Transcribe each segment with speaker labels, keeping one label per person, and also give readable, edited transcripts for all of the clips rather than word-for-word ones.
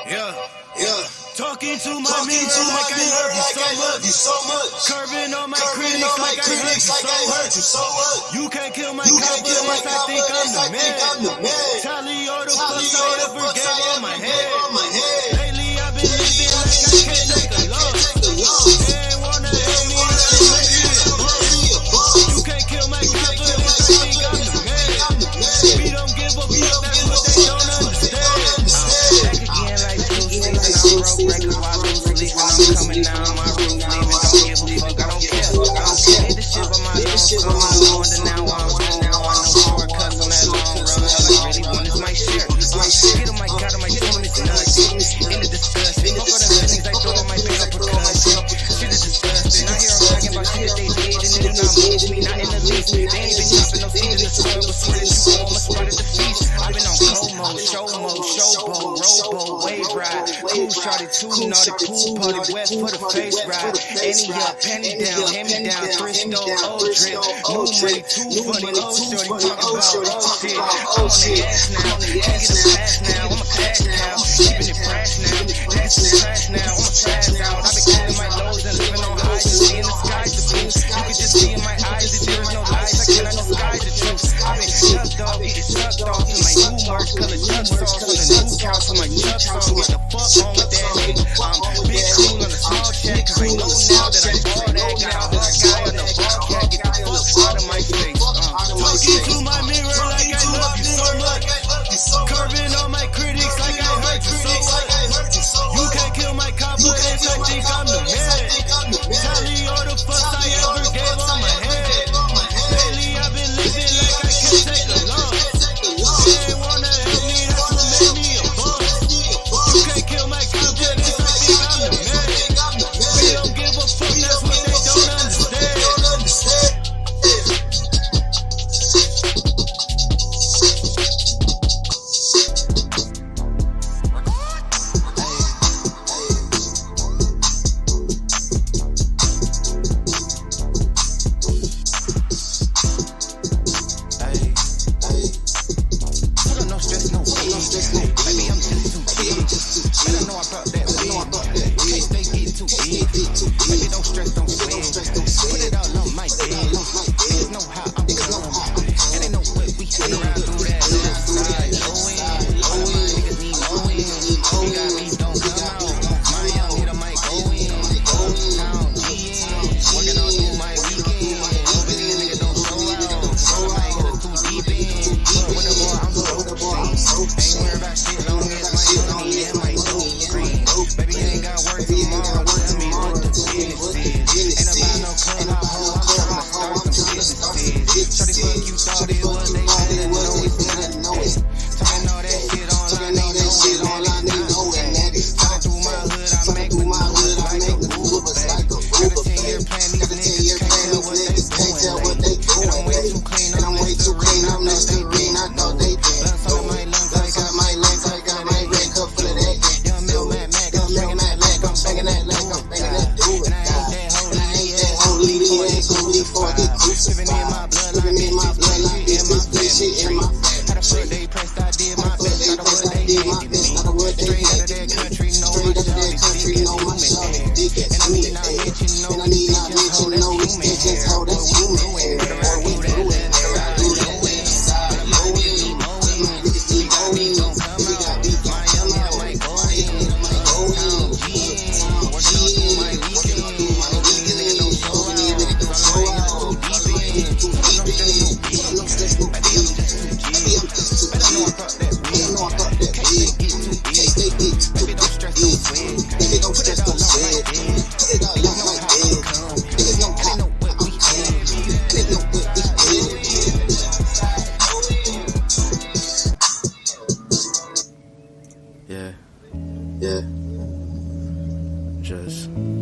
Speaker 1: Yeah. Talking to my mirror like I love you so much. Curving on my critics like I hurt you so what? You can't kill my confidence, I think I'm the man. Tally all the fucks I ever gave on my head. Lately I've been living like I can't take a loss. They ain't wanna help me, you can't kill my confidence, I think I'm the man. We don't give a fuck, that's what they don't understand.
Speaker 2: Back again like blue sleep and I'm broke breaking while I'm sleeping. I'm coming down my room, leaving, don't give a fuck, I don't care. Hit the shit with my long wonder now I'm on. I know shortcuts on that long run. All I really want is my share. Get on my God, on my tone is nuts. In the discussion, fuck all the feelings I throw on my bed up percussion. Shit is disgusting. I hear them talking about shit they did and they do not move me, not in the least. They ain't been dropping no seed in the soil, but spread it you on, spot at the feast. I've been on Como, showboat, rowboat, wave ride. Cool shorty, too naughty, pool party, west for the face ride. Any up, penny down, hand me down, thrift store, old drip. New money, too funny, old shorty, talking about old shit. I'm on the ass now, can't get a pass now, I'm a cash now. Keeping it fresh now, niggas is trash now, I'm a pass out. I've been killing my lows and living on highs and seeing the skies the blue. You can just see in my eyes that there is no lies, I cannot disguise the truth. I've been shucked off, getting sucked off in my new merch, color duck sauce on the new couch on my Chuck song. What the fuck on with that shit? I'm big cool on a small check, cause I know now that I'm all that. Got a hard guy on the ball cat, get the fuck out of my face.
Speaker 1: Talking to my mirror like I love you so much. Curving on my critics like I hurt you so what? You can't kill my confidence, I think I'm the man. Tally all the fucks I ever gave on my head. Lately I've been living like I can't take a loss. They ain't wanna help me, that's what made me a boss. You can't kill my confidence, I think I'm the man. We don't give a fuck, that's what they don't understand.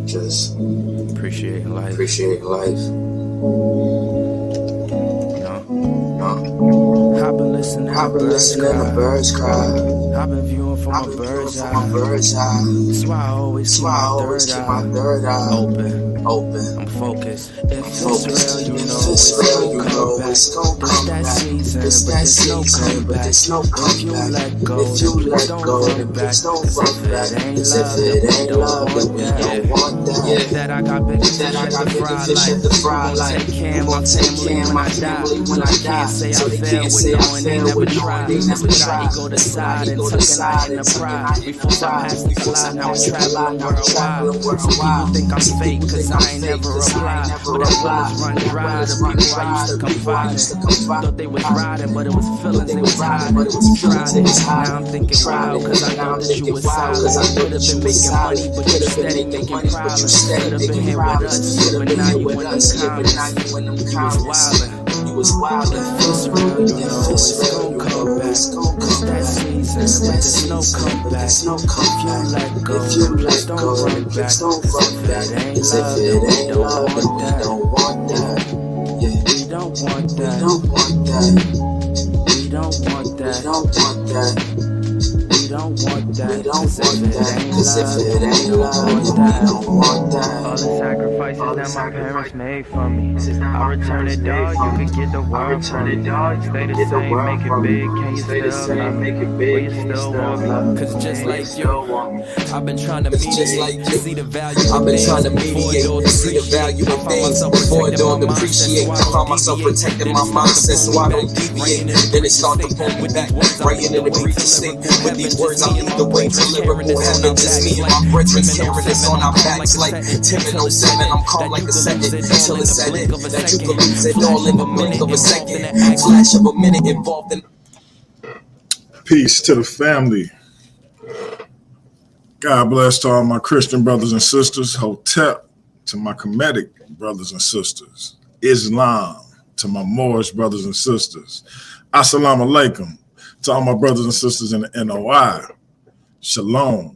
Speaker 2: Just appreciating life. I've been listening to birds cry. I've been viewing from a bird's eye. That's why I always keep my third eye open. I'm focused. If it's real, you know it's gon' come back. That seeds season, but there's no comeback. If you let go, then don't run back. Cause if it ain't love, then we don't want that. That I got bigger fish at the fry like take care of my family when I die. So they can't say I failed with knowing they never tried. But I ego the side and took an eye in the pride. Before I passed the collide, now I'm traveling worldwide. Some people think I'm fake cause I ain't never applied. But as well as run dry, the people I used to confide in thought they was riding, but it was feelings they was hiding. Tried it, now I'm thinking wild cause I know that you was silent. Could have been making money, but you steady making problems. Could have been here with us, but now you in them comments. You was wildin'. If it's real, you know it's gon' come back. It's that season, but there's no comeback. If you let go, just don't run back. Cause if it ain't love, then we don't want that. We don't want that. We don't want that. We don't want that. We don't want that. Cause if it ain't love, we don't want that. All the sacrifices that my parents made for me, I return it, dog. You can get the world from me. Stay the same, make it big. Can you still love me? Will you still want me? Cause just like you, I've been trying to mediate to see the value. I've been trying to mediate to see the value of things before it don't appreciate. I find myself protecting my mindset so I don't deviate. Then it start to pull me back, writing in the grief state. With these words, I lead the way to lyrical heaven. Just me and my brethren carrying this on our backs like Tim and 07. I'm calm like a second until it's said it. That you can lose it all in the blink of a second. Flash of a minute involved in.
Speaker 3: Peace to the family. God bless to all my Christian brothers and sisters. Hotep to my Kemetic brothers and sisters. Islam to my Moorish brothers and sisters. Assalamu alaikum to all my brothers and sisters in the NOI. Shalom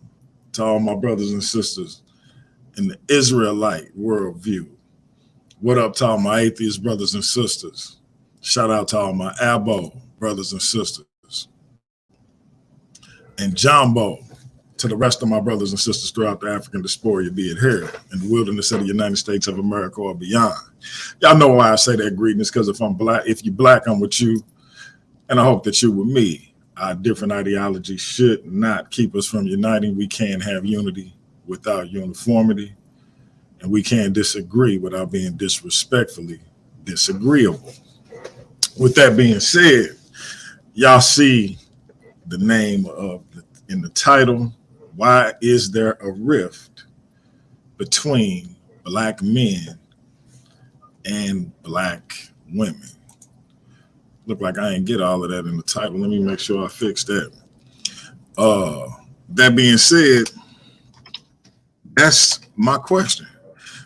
Speaker 3: to all my brothers and sisters in the Israelite worldview. What up to all my atheist brothers and sisters? Shout out to all my Abo brothers and sisters. And Jumbo to the rest of my brothers and sisters throughout the African diaspora, be it here in the wilderness of the United States of America or beyond. Y'all know why I say that greetings, because if you're black, I'm with you. And I hope that you with me. Our different ideologies should not keep us from uniting. We can't have unity without uniformity. And we can't disagree without being disrespectfully disagreeable. With that being said, y'all see the name in the title. Why is there a rift between black men and black women? Look like I ain't get all of that in the title. Let me make sure I fix that. That being said, that's my question,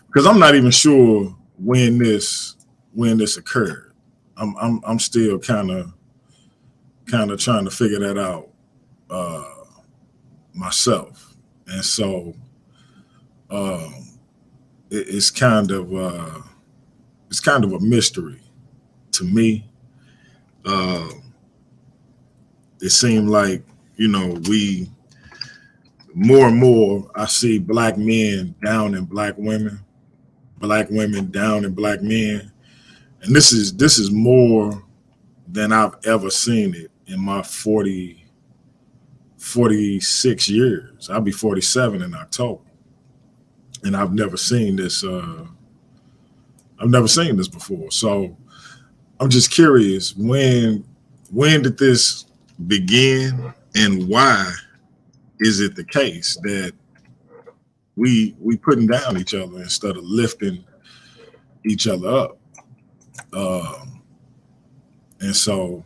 Speaker 3: because I'm not even sure when this occurred. I'm still kind of trying to figure that out myself, and so it's kind of a mystery to me. It seemed like, we more and more I see black men down in black women down in black men, and this is more than I've ever seen it in my 46 years. I'll be 47 in October, and I've never seen this. I've never seen this before. So I'm just curious, when did this begin, and why is it the case that we putting down each other instead of lifting each other up? And so,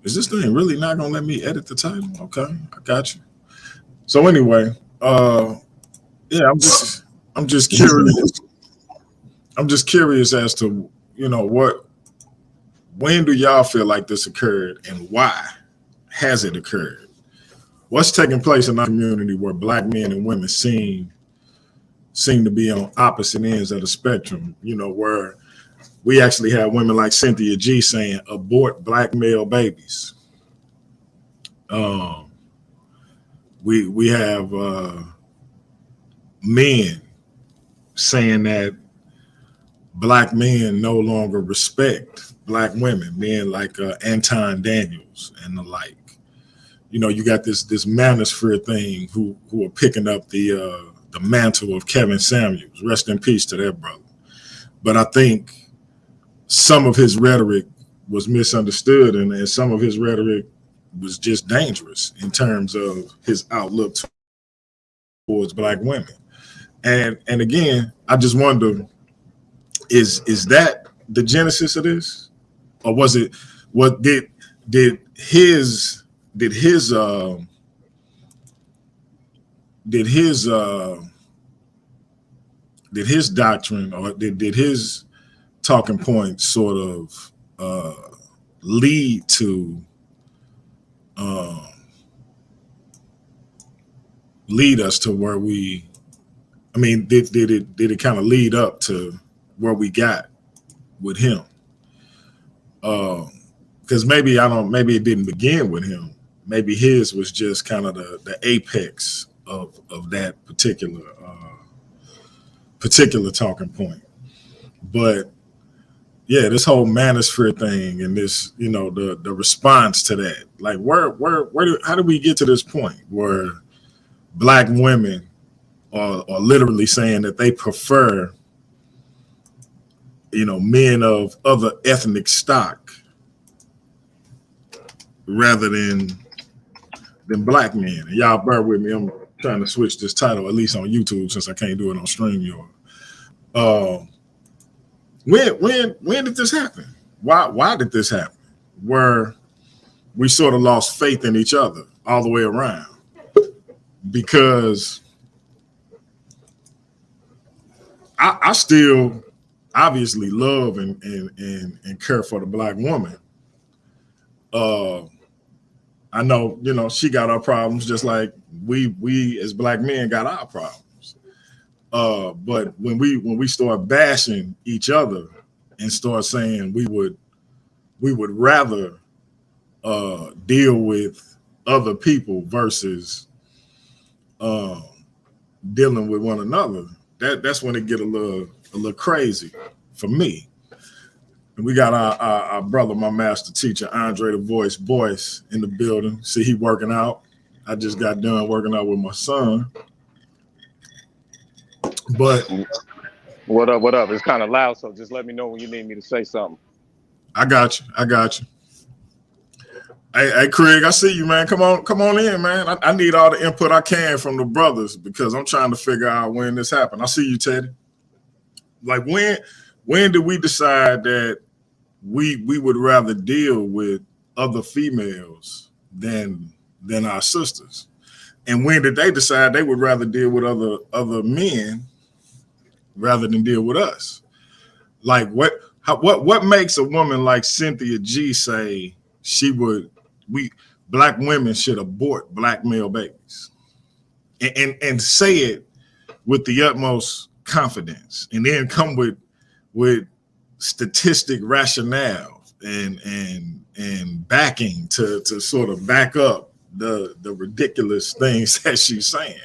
Speaker 3: is this thing really not gonna let me edit the title? Okay, I got you. So anyway, yeah, I'm just curious. I'm just curious as to, when do y'all feel like this occurred, and why has it occurred? What's taking place in our community where black men and women seem to be on opposite ends of the spectrum, where we actually have women like Cynthia G saying abort black male babies. We have men saying that black men no longer respect black women, men like Anton Daniels and the like. You know, you got this manosphere thing who are picking up the mantle of Kevin Samuels. Rest in peace to that brother. But I think some of his rhetoric was misunderstood, and some of his rhetoric was just dangerous in terms of his outlook towards black women. And again, I just wonder, is that the genesis of this, or was it what did his doctrine, or did his talking points sort of lead to lead us to where we, I mean, did it kind of lead up to where we got with him? Because maybe it didn't begin with him. Maybe his was just kind of the apex of that particular talking point. But yeah, this whole manosphere thing and this, you know, the response to that, like how do we get to this point where black women are literally saying that they prefer, you know, men of other ethnic stock rather than black men? And y'all bear with me, I'm trying to switch this title, at least on YouTube, since I can't do it on StreamYard. When did this happen? Why did this happen? Where we sort of lost faith in each other all the way around? Because I still obviously love and care for the black woman. I know, you know, she got our problems just like we as black men got our problems. But when we start bashing each other and start saying we would rather deal with other people versus dealing with one another, that's when it get a little crazy for me. And we got our brother, my master teacher, Andre the Voice Boyce, in the building. See, he working out. I just got done working out with my son. But
Speaker 4: what up? It's kind of loud, so just let me know when you need me to say something.
Speaker 3: I got you. Hey, Craig, I see you, man. Come on in, man. I need all the input I can from the brothers because I'm trying to figure out when this happened. I see you, Teddy. Like when did we decide that we would rather deal with other females than our sisters? And when did they decide they would rather deal with other men rather than deal with us? Like what makes a woman like Cynthia G say black women should abort black male babies and say it with the utmost confidence, and then come with statistic rationale and backing to sort of back up the ridiculous things that she's saying?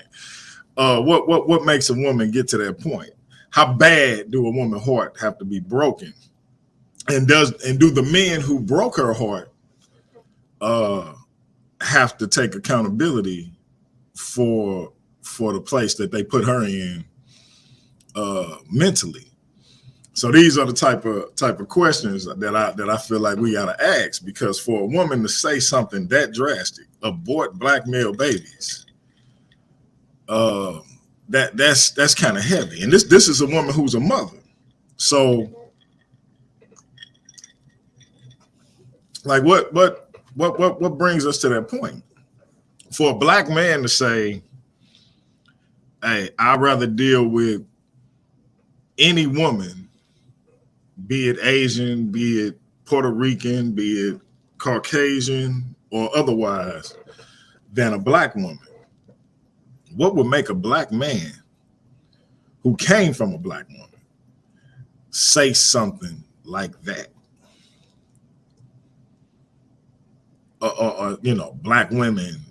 Speaker 3: What makes a woman get to that point? How bad do a woman's heart have to be broken? And do the men who broke her heart have to take accountability for the place that they put her in mentally? So these are the type of questions that I feel like we gotta ask, because for a woman to say something that drastic, abort black male babies, that's kind of heavy. And this is a woman who's a mother. So like what brings us to that point? For a black man to say, hey, I'd rather deal with any woman, be it Asian, be it Puerto Rican, be it Caucasian or otherwise, than a black woman. What would make a black man who came from a black woman say something like that? Or you know, black women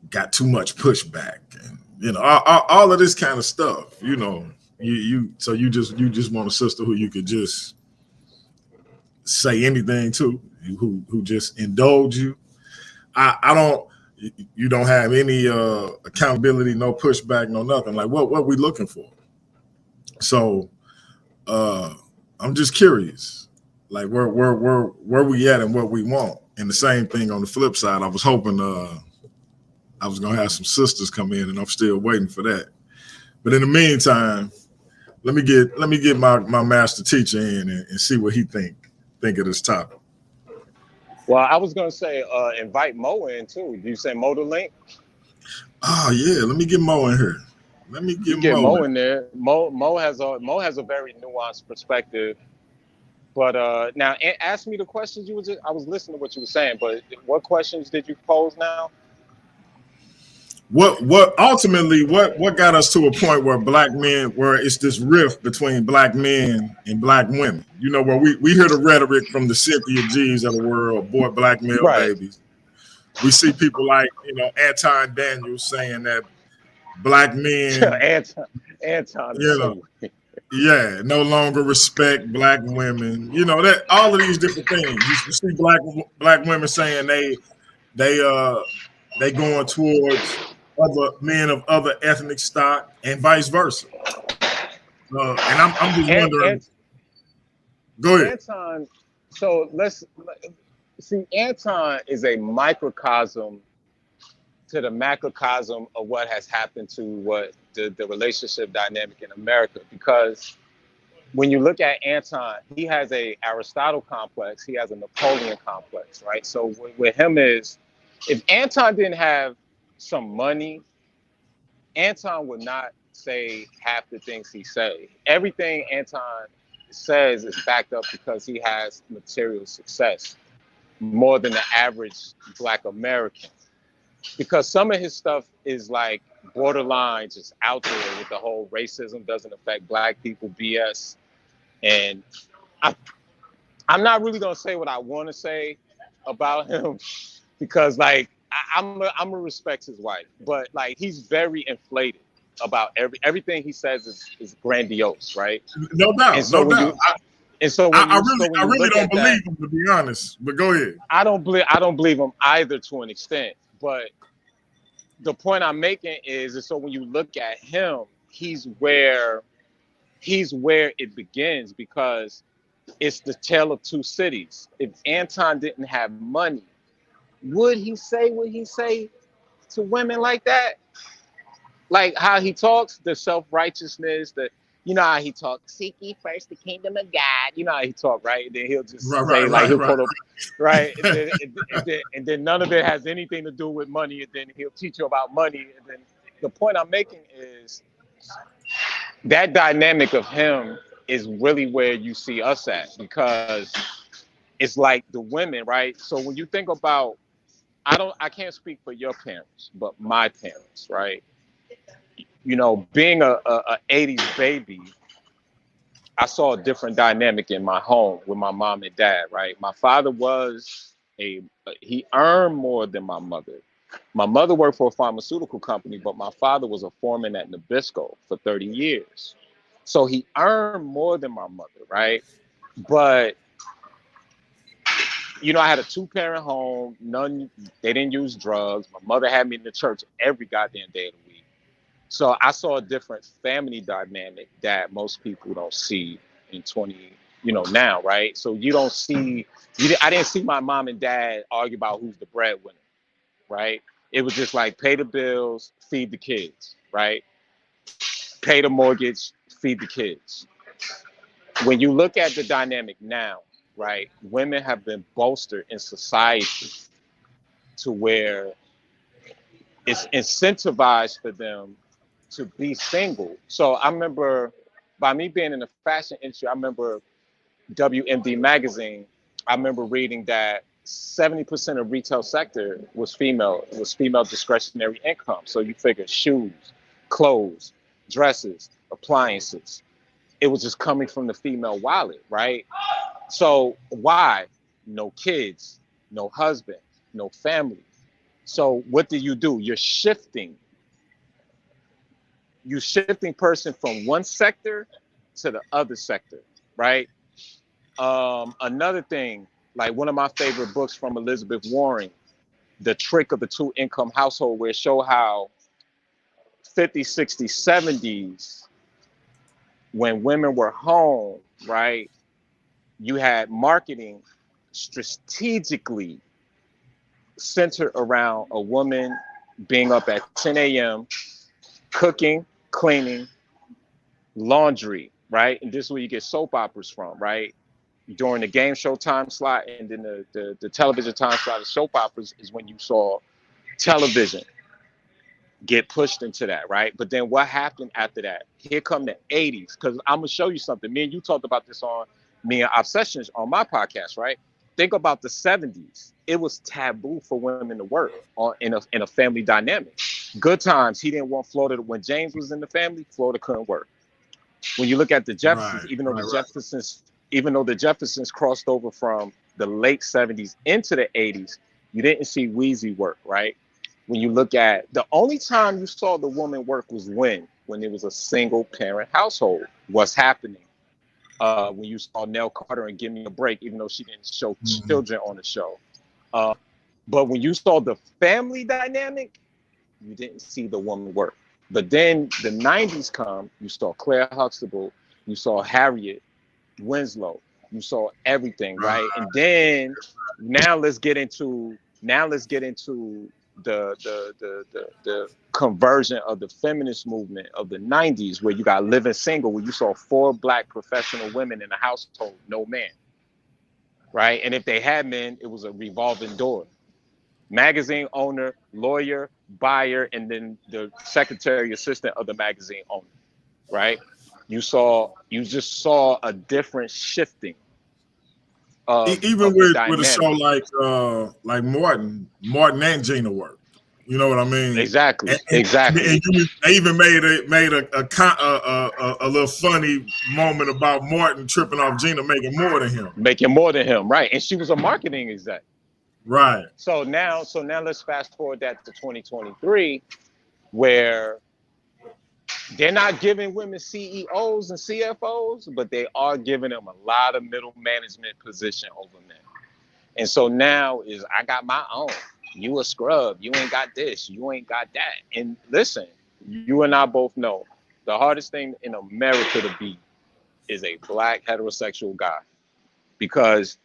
Speaker 3: got too much pushback, and you know, all of this kind of stuff, you know. So you just want a sister who you could just say anything to, who just indulge you. I don't. You don't have any accountability, no pushback, no nothing. Like what we looking for? So I'm just curious, like where we at and what we want. And the same thing on the flip side. I was hoping I was gonna have some sisters come in, and I'm still waiting for that. But in the meantime, let me get my master teacher in and see what he think of this topic.
Speaker 4: Well, I was gonna say invite Mo in too. Do you say Mo to link?
Speaker 3: Oh yeah, let me get Mo in here. Let me get
Speaker 4: Mo in there. Mo has a very nuanced perspective. But now ask me the questions I was listening to what you were saying, but what questions did you pose now?
Speaker 3: What ultimately what got us to a point where where it's this rift between black men and black women? You know, where we hear the rhetoric from the Cynthia G's of the world, boy, black male babies. We see people like, Anton Daniels saying that black men
Speaker 4: Anton,
Speaker 3: no longer respect black women. That all of these different things. You see black women saying they going towards other men of other ethnic stock and vice versa. And I'm just wondering. Go ahead.
Speaker 4: Anton. So let's see. Anton is a microcosm to the macrocosm of what has happened to what the relationship dynamic in America. Because when you look at Anton, he has a Aristotle complex. He has a Napoleon complex, right? So with him is, if Anton didn't have some money, Anton would not say half the things he say. Everything Anton says is backed up because he has material success more than the average Black American. Because some of his stuff is like borderline just out there with the whole racism doesn't affect Black people BS. And I'm not really gonna say what I want to say about him because like I'm gonna respect his wife, but like he's very inflated about everything he says is grandiose, right?
Speaker 3: No doubt,
Speaker 4: so
Speaker 3: no doubt. I really don't believe him, to be honest. But go ahead.
Speaker 4: I don't believe him either to an extent. But the point I'm making is so when you look at him, he's where it begins because it's the tale of two cities. If Anton didn't have money, would he say what he say to women like that? Like how he talks, the self-righteousness, you know how he talks, seek ye first the kingdom of God. You know how he talk, right? And then he'll just put up, right? And then none of it has anything to do with money. And then he'll teach you about money. And then the point I'm making is that dynamic of him is really where you see us at, because it's like the women, right? So when you think about, I can't speak for your parents, but my parents, right? You know, being a 80s baby, I saw a different dynamic in my home with my mom and dad, right? My father he earned more than my mother. My mother worked for a pharmaceutical company, but my father was a foreman at Nabisco for 30 years. So he earned more than my mother, right? But, you know, I had a 2-parent home. They didn't use drugs. My mother had me in the church every goddamn day of the week. So I saw a different family dynamic that most people don't see in now, right? So you don't see, I didn't see my mom and dad argue about who's the breadwinner, right? It was just like pay the bills, feed the kids, right? Pay the mortgage, feed the kids. When you look at the dynamic now, right, women have been bolstered in society to where it's incentivized for them to be single. So I remember, by me being in the fashion industry, I remember WMD magazine, I remember reading that 70% of retail sector was female discretionary income. So you figure shoes, clothes, dresses, appliances. It was just coming from the female wallet, right? So why? No kids, no husband, no family. So what do? You're shifting you shifting person from one sector to the other sector, right? Another thing, like one of my favorite books from Elizabeth Warren, The Trick of the Two Income Household, where it show how 50s, 60s, 70s, when women were home, right, you had marketing strategically centered around a woman being up at 10 a.m., cooking, cleaning, laundry, right? And this is where you get soap operas from, right? During the game show time slot and then the television time slot of soap operas is when you saw television get pushed into that, right? But then what happened after that? Here come the 80s, because I'm going to show you something. Me and you talked about this on Me and Obsessions on my podcast, right? Think about the 70s. It was taboo for women to work in a family dynamic. Good times, he didn't want Florida. When James was in the family, Florida couldn't work. When you look at the Jeffersons, even though the Jeffersons crossed over from the late 70s into the 80s, you didn't see Weezy work, right? When you look at the only time you saw the woman work was when it was a single parent household. What's happening? When you saw Nell Carter and Give Me a Break, even though she didn't show children on the show. But when you saw the family dynamic, you didn't see the woman work. But then the 90s come, you saw Claire Huxtable, you saw Harriet Winslow, you saw everything, right? And then now let's get into the conversion of the feminist movement of the 90s, where you got Living Single, where you saw 4 Black professional women in a household, no man, right? And if they had men, it was a revolving door. Magazine owner, lawyer, buyer, and then the secretary assistant of the magazine owner, right? You just saw a different shifting.
Speaker 3: Even with a show like Martin and Gina worked. You know what I mean?
Speaker 4: Exactly.
Speaker 3: And they even made a little funny moment about Martin tripping off Gina, making more than him,
Speaker 4: right? And she was a marketing exec,
Speaker 3: right? So
Speaker 4: now let's fast forward that to 2023, where they're not giving women CEOs and CFOs, but they are giving them a lot of middle management position over men. And so now is I got my own. You a scrub. You ain't got this. You ain't got that. And listen, you and I both know the hardest thing in America to be is a Black heterosexual guy, because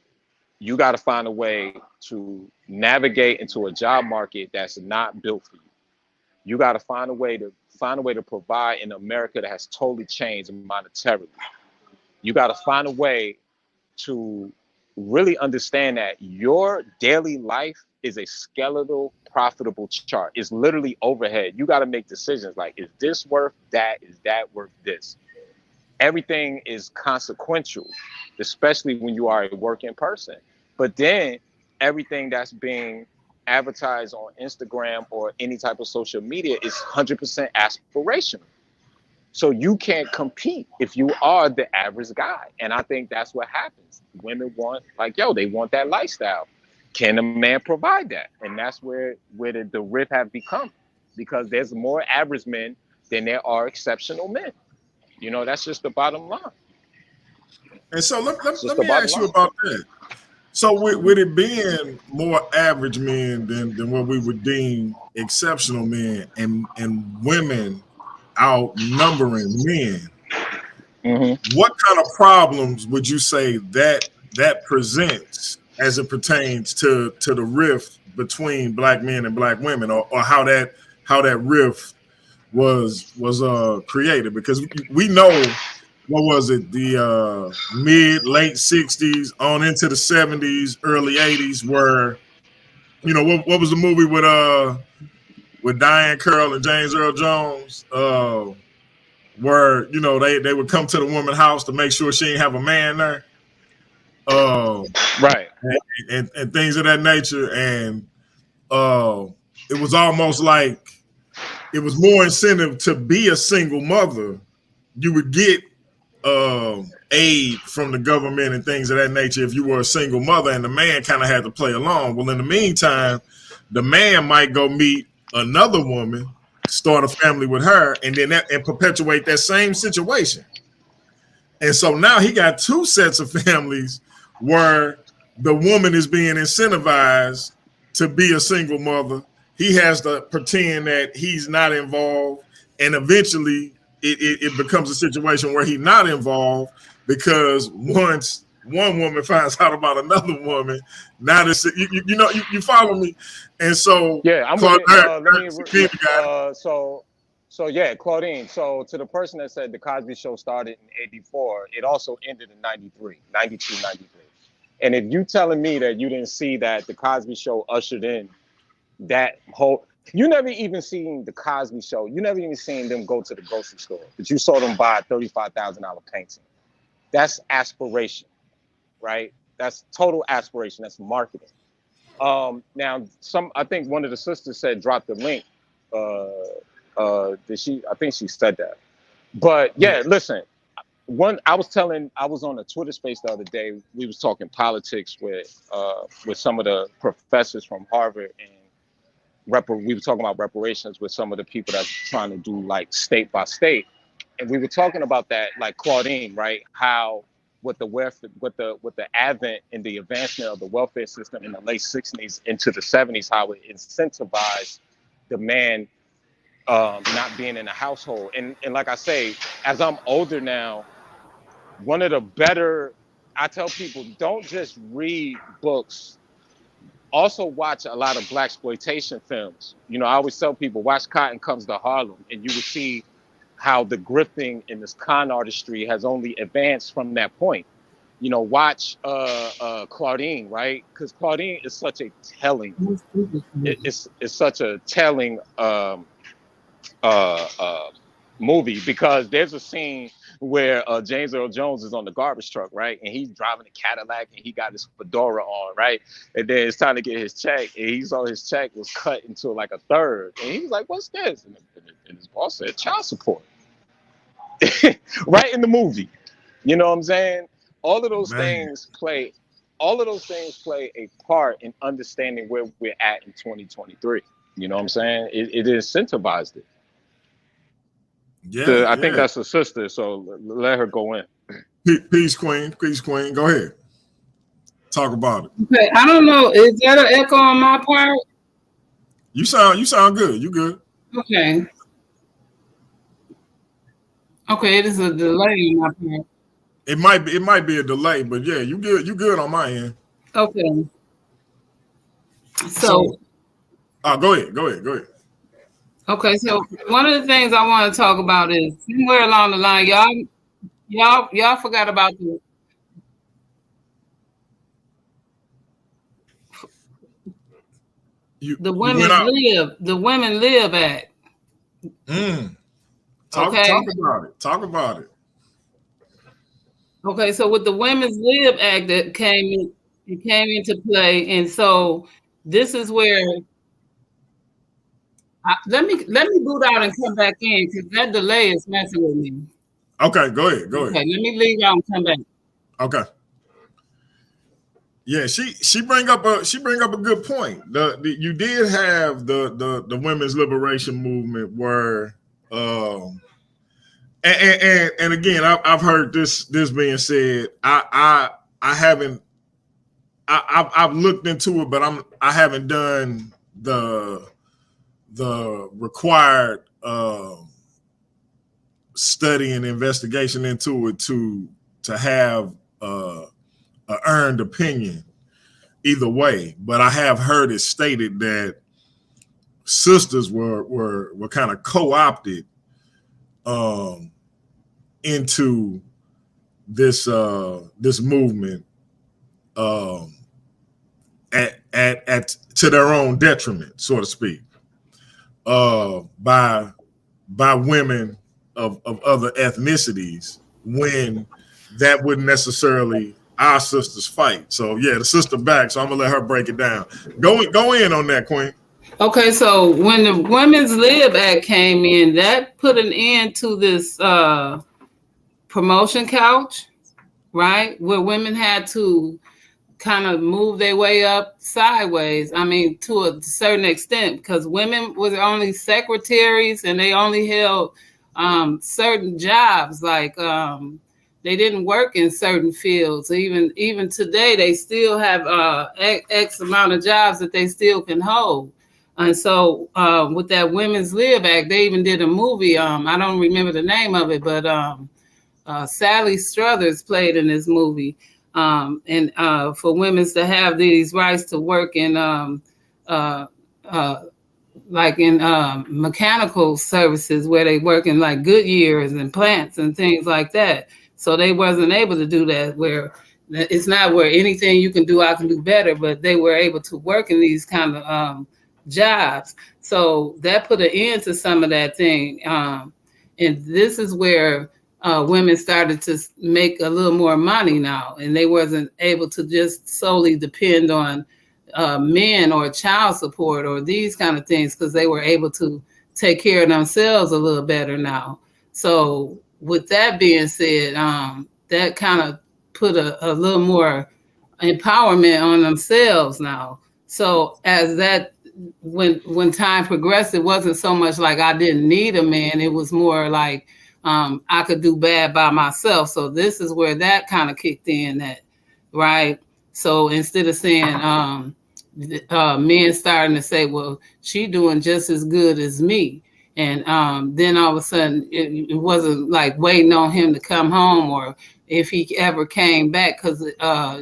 Speaker 4: you got to find a way to navigate into a job market that's not built for you. You got to find a way to provide in America that has totally changed monetarily. You got to find a way to really understand that your daily life is a skeletal, profitable chart. It's literally overhead. You got to make decisions like, is this worth that? Is that worth this? Everything is consequential, especially when you are a working person. But then everything that's being advertised on Instagram or any type of social media is 100% aspirational. So you can't compete if you are the average guy. And I think that's what happens. Women want, they want that lifestyle. Can a man provide that? And that's where the rift have become, because there's more average men than there are exceptional men. You know, that's just the bottom line.
Speaker 3: And so let me ask you about that. So with it being more average men than what we would deem exceptional men, and women outnumbering men, what kind of problems would you say that presents as it pertains to the rift between Black men and Black women, or how that rift was created? Because we know, what was it, the late 60s on into the 70s, early 80s, where, you know, what was the movie with Diane Curl and James Earl Jones, where, you know, they would come to the woman's house to make sure she didn't have a man there,
Speaker 4: right,
Speaker 3: and things of that nature. And it was almost like it was more incentive to be a single mother. You would get aid from the government and things of that nature if you were a single mother, and the man kind of had to play along. Well, in the meantime, the man might go meet another woman start a family with her, and then and perpetuate that same situation. And so now he got two sets of families where the woman is being incentivized to be a single mother. He has to pretend that he's not involved, and eventually it becomes a situation where he's not involved, because once one woman finds out about another woman, now this you follow me. And so
Speaker 4: yeah, I'm gonna yeah, Claudine. So to the person that said the Cosby Show started in 84, it also ended in 93, 92, 93. And if you telling me that you didn't see that the Cosby Show ushered in that whole, you never even seen the Cosby Show, you never even seen them go to the grocery store, but you saw them buy a $35,000 painting. That's aspiration, right? That's total aspiration. That's marketing. Now, I think one of the sisters said drop the link. I think she said that. But yeah, listen. I was on a Twitter space the other day. We was talking politics with some of the professors from Harvard, and we were talking about reparations with some of the people that's trying to do like state by state. And we were talking about that, like Claudine, right? How with the advent and the advancement of the welfare system in the late 60s into the 70s, how it incentivized the man not being in a household. And like I say, as I'm older now, one of the better, I tell people, don't just read books, also watch a lot of blaxploitation films. You know, I always tell people, watch Cotton Comes to Harlem, and you will see how the grifting in this con artistry has only advanced from that point. You know, watch Claudine, right? Because Claudine is such a telling, it's such a telling movie, because there's a scene where James Earl Jones is on the garbage truck, right? And he's driving a Cadillac and he got his fedora on, right? And then it's time to get his check, and he saw his check was cut into like a third. And he was like, what's this? And his boss said, child support. Right in the movie. You know what I'm saying? All of those things play a part in understanding where we're at in 2023. You know what I'm saying? It incentivized it. Yeah, I think that's a sister, so let her go in.
Speaker 3: Peace, Queen. Peace, Queen. Go ahead. Talk about it.
Speaker 5: Okay, I don't know. Is that an echo on my part?
Speaker 3: You sound good. You good?
Speaker 5: Okay. Okay, it is a delay on my part.
Speaker 3: It might be a delay, but yeah, you good on my end.
Speaker 5: Okay. So
Speaker 3: go ahead.
Speaker 5: Okay, so one of the things I want to talk about is somewhere along the line, y'all forgot about the Women Live Act.
Speaker 3: Talk about it.
Speaker 5: Okay, so with the Women's Live Act that came into play, and so this is where let me boot out and come back in, because that delay is messing with me.
Speaker 3: Okay, go ahead.
Speaker 5: Okay, let me leave out and come back.
Speaker 3: Okay. Yeah, she bring up a good point. You did have the women's liberation movement where and again, I've heard this being said. I've looked into it, but I haven't done the required study and investigation into it to have a earned opinion either way. But I have heard it stated that sisters were kind of co-opted into this movement at to their own detriment, so to speak, by women of other ethnicities, when that wouldn't necessarily our sisters fight. So yeah, the sister back. So I'm gonna let her break it down. Go in on that, Queen.
Speaker 5: Okay, so when the Women's Live Act came in, that put an end to this promotion couch, right? Where women had to kind of moved their way up sideways. I mean, to a certain extent, because women were only secretaries and they only held certain jobs, like they didn't work in certain fields. Even today, they still have X amount of jobs that they still can hold. And so with that Women's Lib Act, they even did a movie. I don't remember the name of it, but Sally Struthers played in this movie. And for women to have these rights to work in like in mechanical services, where they work in like Goodyears and plants and things like that. So they wasn't able to do that, where it's not where anything you can do, I can do better, but they were able to work in these kind of jobs. So that put an end to some of that thing. And this is where women started to make a little more money now, and they wasn't able to just solely depend on men or child support or these kind of things, because they were able to take care of themselves a little better now. So with that being said, that kind of put a little more empowerment on themselves now. So as that, when time progressed, it wasn't so much like I didn't need a man. It was more like I could do bad by myself. So this is where that kind of kicked in, that, right? So instead of saying men starting to say, well, she doing just as good as me. And then all of a sudden, it wasn't like waiting on him to come home, or if he ever came back, because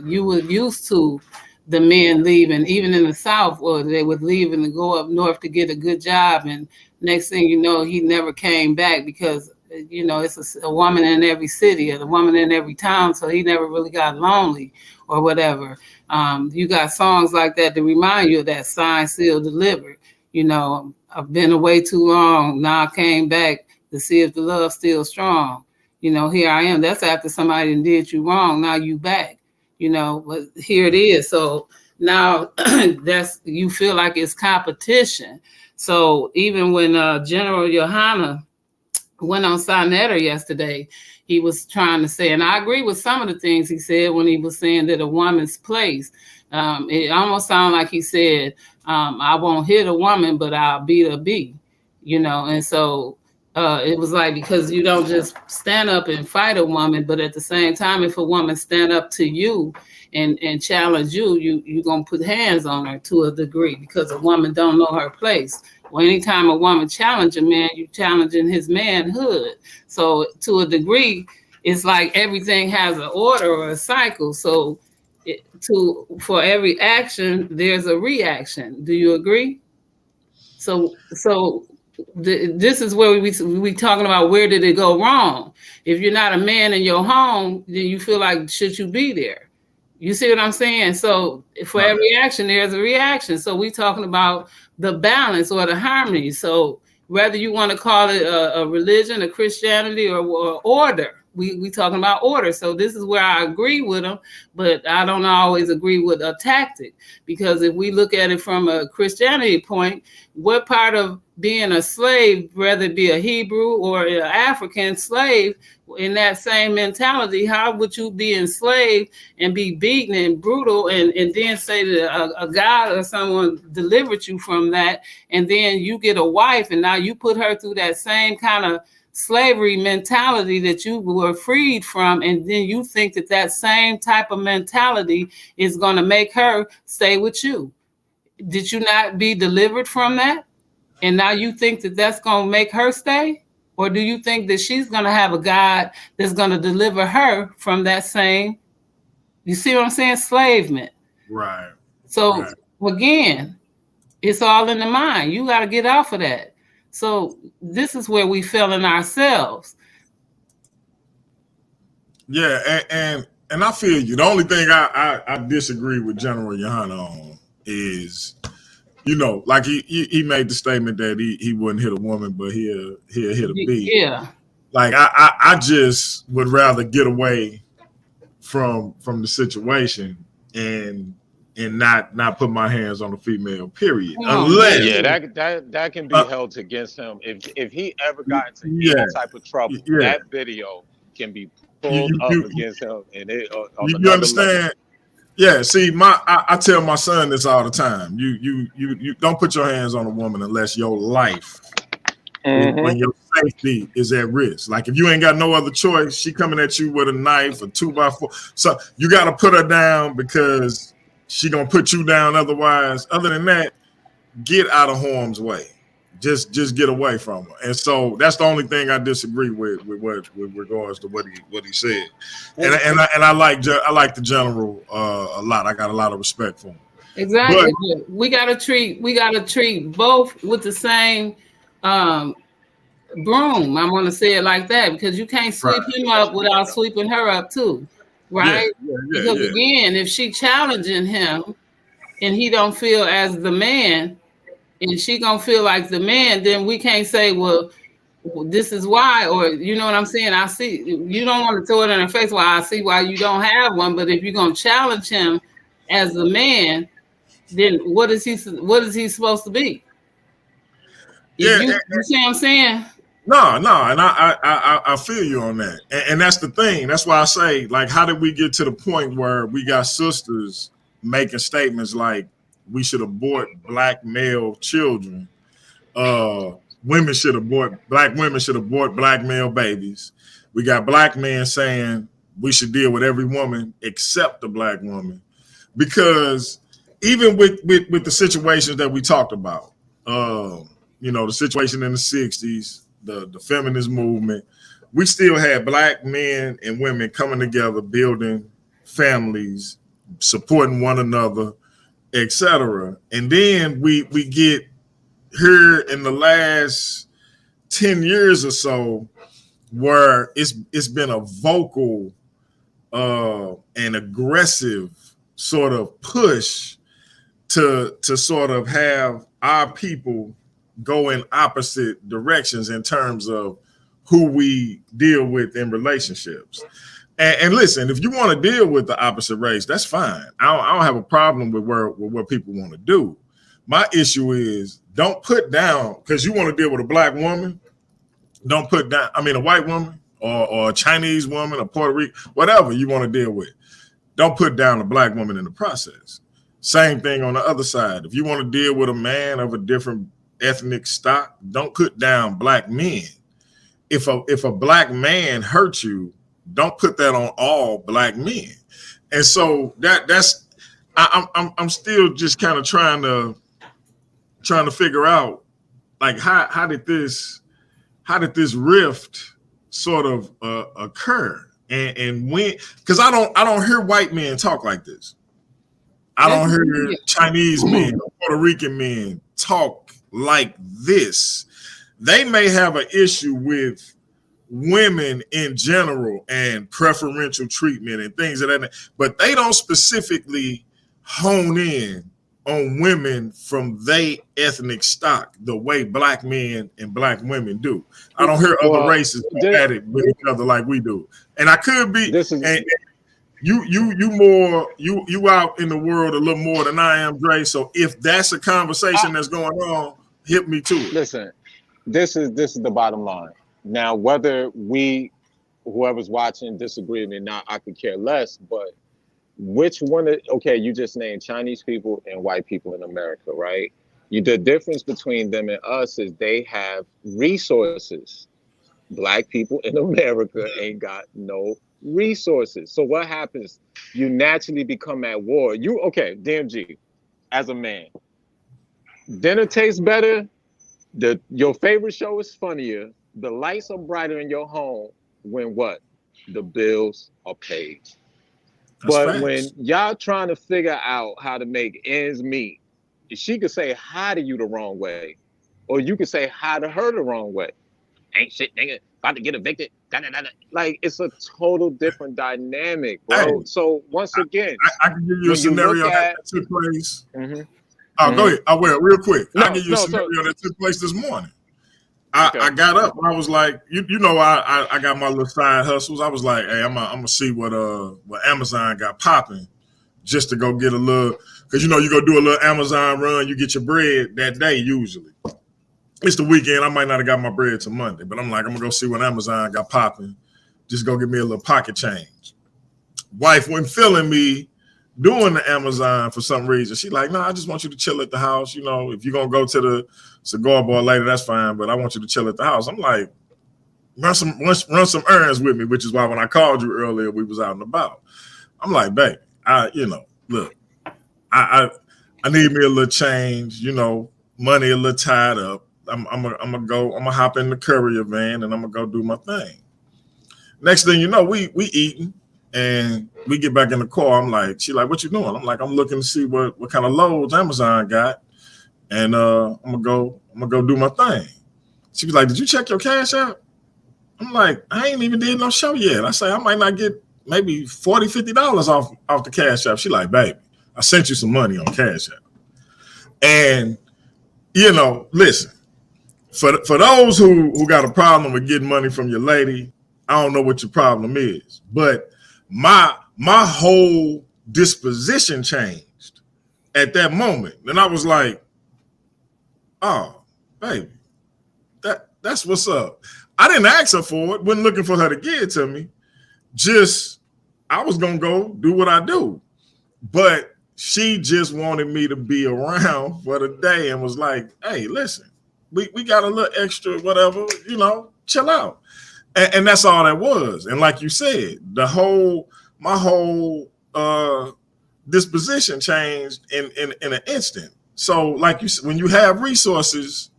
Speaker 5: you were used to the men leaving, even in the South, or they would leave and go up north to get a good job. And next thing you know, he never came back, because, you know, it's a woman in every city or a woman in every town. So he never really got lonely or whatever. You got songs like that to remind you of that, signed, sealed, delivered. You know, I've been away too long. Now I came back to see if the love's still strong. You know, here I am. That's after somebody did you wrong. Now you back, you know, but here it is. So now that's, you feel like it's competition. So even when General Yohana went on Sonetta yesterday, he was trying to say, and I agree with some of the things he said when he was saying that a woman's place. It almost sounded like he said, I won't hit a woman, but I'll beat a bee, you know. And so it was like, because you don't just stand up and fight a woman, but at the same time, if a woman stand up to you and challenge you, you're going to put hands on her to a degree, because a woman don't know her place. Well, anytime a woman challenge a man, you're challenging his manhood. So to a degree, it's like everything has an order or a cycle. So for every action, there's a reaction. Do you agree? So this is where we talking about, where did it go wrong? If you're not a man in your home, then you feel like, should you be there? You see what I'm saying? So for every action, there's a reaction. So we talking about the balance or the harmony. So whether you want to call it a religion, a Christianity, or order, we talking about order. So this is where I agree with them, but I don't always agree with a tactic, because if we look at it from a Christianity point, what part of being a slave, whether it be a Hebrew or an African slave, in that same mentality, how would you be enslaved and be beaten and brutal, and then say that a God or someone delivered you from that, and then you get a wife and now you put her through that same kind of slavery mentality that you were freed from, and then you think that that same type of mentality is going to make her stay with you? Did you not be delivered from that? And now you think that that's going to make her stay? Or do you think that she's going to have a God that's going to deliver her from that same, you see what I'm saying, enslavement?
Speaker 3: Right.
Speaker 5: So again, it's all in the mind. You got to get off of that. So this is where we fell in ourselves.
Speaker 3: Yeah, and I feel you. The only thing I disagree with General Yohana on is, you know, like he made the statement that he wouldn't hit a woman, but he'll hit a bee.
Speaker 5: Yeah.
Speaker 3: Like I just would rather get away from the situation and not put my hands on a female, period. Unless
Speaker 4: that can be held against him if he ever got into any type of trouble. Yeah. That video can be pulled up against him, and it.
Speaker 3: You understand? Yeah, see, I tell my son this all the time. You don't put your hands on a woman unless your life, when your safety is at risk. Like if you ain't got no other choice, she coming at you with a knife, a 2x4. So you got to put her down because she gonna put you down. Otherwise, other than that, get out of harm's way. Just get away from her. And so that's the only thing I disagree with regards to what he said. And I like the general a lot. I got a lot of respect for him.
Speaker 5: Exactly. But we gotta treat both with the same broom. I'm gonna say it like that because you can't sweep him up without sweeping her up too. Right? Because again, if she challenging him and he don't feel as the man, and she gonna feel like the man, then we can't say, well, this is why, or you know what I'm saying? I see you don't want to throw it in her face. Well, I see why you don't have one, but if you're gonna challenge him as the man, then what is he supposed to be? You see what I'm saying?
Speaker 3: No, and I feel you on that, and that's the thing. That's why I say, like, how did we get to the point where we got sisters making statements like we should abort black male children? Black women should abort black male babies. We got black men saying we should deal with every woman except the black woman, because even with the situations that we talked about, the situation in the 60s, the feminist movement, we still had black men and women coming together, building families, supporting one another, etc. And then we get here in the last 10 years or so where it's been a vocal and aggressive sort of push to sort of have our people go in opposite directions in terms of who we deal with in relationships. And listen, if you want to deal with the opposite race, that's fine. I don't have a problem with what people want to do. My issue is don't put down, because you want to deal with a black woman, don't put down, a white woman or a Chinese woman, a Puerto Rican, whatever you want to deal with. Don't put down a black woman in the process. Same thing on the other side. If you want to deal with a man of a different ethnic stock, don't put down black men. If a black man hurts you, don't put that on all black men. And so I'm still just kind of trying to figure out, like, how did this rift sort of occur, and when, because I don't hear white men talk like this. I don't hear Chinese men or Puerto Rican men talk like this. They may have an issue with women in general and preferential treatment and things of that, but they don't specifically hone in on women from their ethnic stock the way black men and black women do. I don't hear other races at it with each other like we do. And I could be, you out in the world a little more than I am, Dre. So if that's a conversation that's going on, hit me to it.
Speaker 4: Listen, this is the bottom line. Now, whether whoever's watching disagree with me or not, I could care less. But which one? Okay, you just named Chinese people and white people in America, right? The difference between them and us is they have resources. Black people in America ain't got no resources. So what happens? You naturally become at war. DMG, as a man, dinner tastes better. Your favorite show is funnier. The lights are brighter in your home when what? The bills are paid. But when y'all trying to figure out how to make ends meet, she could say hi to you the wrong way, or you could say hi to her the wrong way. Ain't shit, nigga. About to get evicted. Like, it's a total different dynamic, bro. Hey, so once again,
Speaker 3: I can give you a scenario that took place. Mm-hmm. Go ahead. I will real quick. I'll give you a scenario that took place this morning. I got up. I was like, I got my little side hustles. I was like, hey, I'm gonna see what Amazon got popping, just to go get a little, because you go do a little Amazon run, you get your bread that day usually. It's the weekend. I might not have got my bread till Monday, but I'm like, I'm gonna go see what Amazon got popping. Just go get me a little pocket change. Wife wasn't feeling me doing the Amazon for some reason. She like, no, I just want you to chill at the house. You know, if you're gonna go to the cigar bar later, that's fine. But I want you to chill at the house. I'm like, run some errands with me, which is why when I called you earlier, we was out and about. I'm like, babe, look, I need me a little change. You know, money a little tied up. I'm gonna hop in the courier van and I'm gonna go do my thing. Next thing you know, we eating and we get back in the car. I'm like, she like, what you doing? I'm like, I'm looking to see what kind of loads Amazon got, and I'm gonna go do my thing. She was like, did you check your Cash App? I'm like, I ain't even did no show yet. I say I might not get maybe $40, $50 off the Cash App. She like, baby, I sent you some money on Cash App. And you know, listen, for those who got a problem with getting money from your lady, I don't know what your problem is, but my whole disposition changed at that moment. And I was like, oh, baby, that's what's up. I didn't ask her for it, wasn't looking for her to give it to me. Just, I was going to go do what I do. But she just wanted me to be around for the day and was like, hey, listen, we got a little extra, whatever, you know, chill out. And that's all that was. And like you said, my whole disposition changed in an instant. So like you said, when you have resources,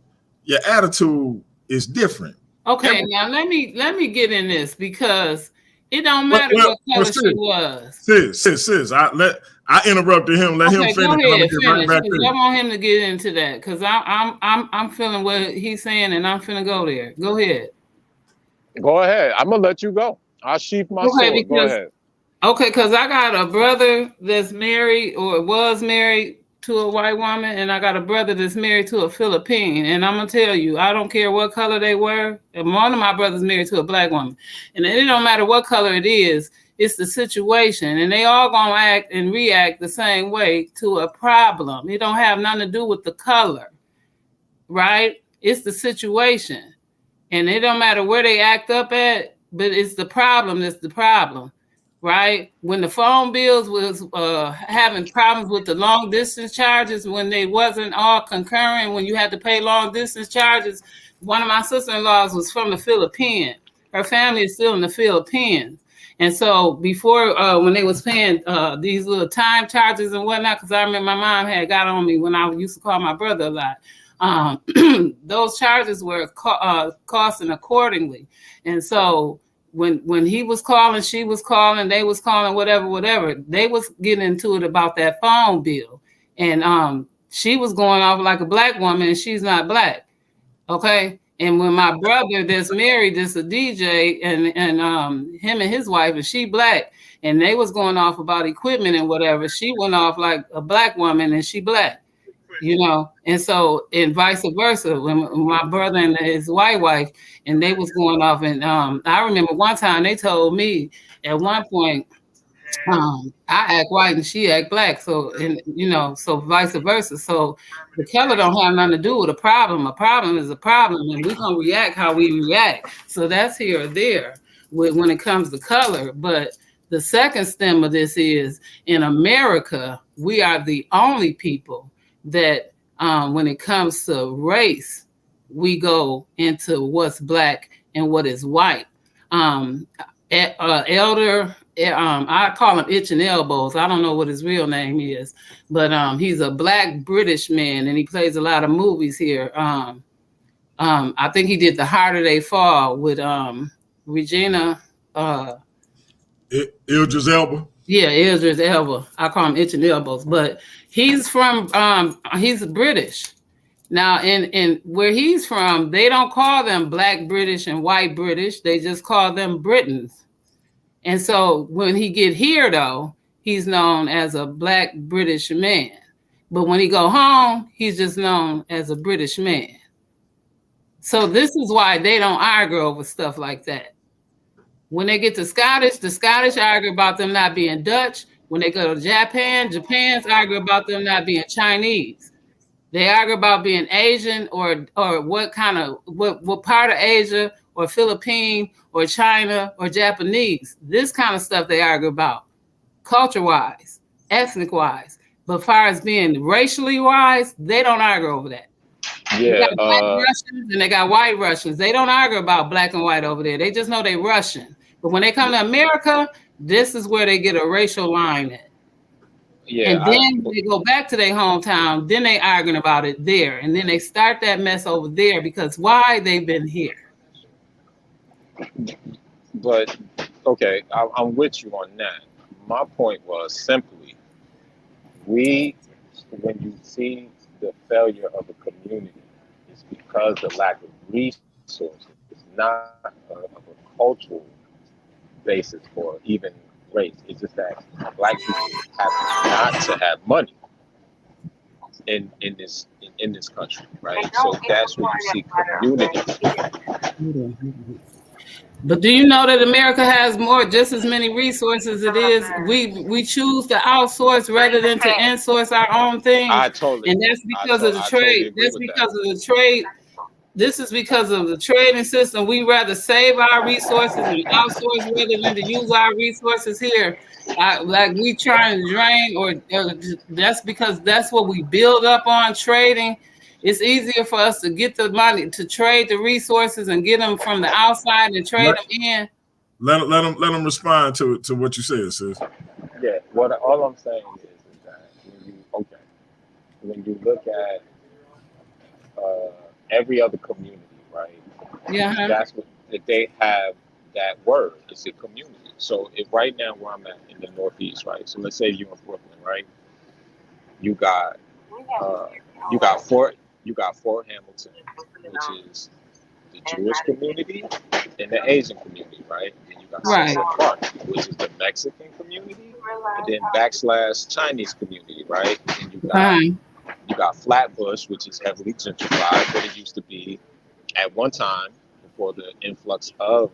Speaker 3: your attitude is different.
Speaker 5: Okay, now let me get in this because it don't matter what color she was.
Speaker 3: Sis, I interrupted him. Let him finish.
Speaker 5: Go ahead, finish. I want him to get into that because I'm feeling what he's saying and I'm finna go there. Go ahead.
Speaker 4: Go ahead. I'm gonna let you go. I'll sheath my sword. Go ahead.
Speaker 5: Okay, because I got a brother that's married or was married to a white woman, and I got a brother that's married to a Philippine. And I'm gonna tell you, I don't care what color they were. And one of my brothers married to a black woman, and it don't matter what color it is. It's the situation, and they all gonna act and react the same way to a problem. It don't have nothing to do with the color, right? It's the situation. And it don't matter where they act up at, but it's the problem that's the problem, right? When the phone bills was having problems with the long distance charges, when they wasn't all concurrent, when you had to pay long distance charges, one of my sister-in-laws was from the Philippines. Her family is still in the Philippines. And so before, when they was paying these little time charges and whatnot, because I remember my mom had got on me when I used to call my brother a lot. Those charges were costing accordingly. And so when he was calling, she was calling, they was calling, whatever, they was getting into it about that phone bill. And she was going off like a black woman and she's not black. Okay. And when my brother that's married, that's a DJ, and him and his wife, and she black, and they was going off about equipment and whatever, she went off like a black woman and she black. You know, and so, and vice versa, when my brother and his white wife, and they was going off, and I remember one time they told me at one point, I act white and she act black, so, and you know, so vice versa. So the color don't have nothing to do with a problem. A problem is a problem, and we're gonna react how we react. So that's here or there when it comes to color. But the second stem of this is, in America, we are the only people that when it comes to race, we go into what's black and what is white. Elder, I call him Itch and Elbows. I don't know what his real name is, but he's a black British man and he plays a lot of movies here. I think he did The Harder They Fall with Regina.
Speaker 3: Idris Elba.
Speaker 5: Yeah, Idris Elba. I call him Itch and Elbows, but he's from, he's British. Now, in where he's from, they don't call them black British and white British. They just call them Britons. And so when he get here, though, he's known as a black British man. But when he go home, he's just known as a British man. So this is why they don't argue over stuff like that. When they get to Scottish, the Scottish argue about them not being Dutch. When they go to Japan, Japan's argue about them not being Chinese. They argue about being Asian or what kind of, what part of Asia or Philippine or China or Japanese. This kind of stuff they argue about, culture-wise. ethnic wise. But as far as being racially wise, they don't argue over that. They
Speaker 4: Yeah.
Speaker 5: got black Russians and they got white Russians. They don't argue about black and white over there. They just know they Russian. But when they come to America, this is where they get a racial line at.
Speaker 4: Yeah.
Speaker 5: And then they go back to their hometown, then they arguing about it there. And then they start that mess over there because why? They've been here.
Speaker 4: But okay, I'm with you on that. My point was simply, when you see the failure of a community, it's because the lack of resources. It's not of a cultural basis or even race. It's just that black people happen not to have money in this country, right? So that's where you see community.
Speaker 5: But do you know that America has just as many resources as it is? We choose to outsource rather than to insource our own things. And that's because of the trade. That's because of the trade. This is because of the trading system. We rather save our resources and outsource rather than to use our resources here. Like we try and drain, or that's because that's what we build up on trading. It's easier for us to get the money to trade the resources and get them from the outside and trade them in.
Speaker 3: Let them respond to what you said, sis.
Speaker 4: Yeah. All I'm saying is that when you look at every other community, right?
Speaker 5: Yeah.
Speaker 4: That's what they have. That word. It's a community. So if right now where I'm at in the Northeast, right? So let's say you're in Brooklyn, right? You got Fort Hamilton, which is the Jewish community and the Asian community, right? And then you got Central Park, which is the Mexican community, and then / Chinese community, right? And you got Flatbush, which is heavily gentrified, but it used to be at one time before the influx of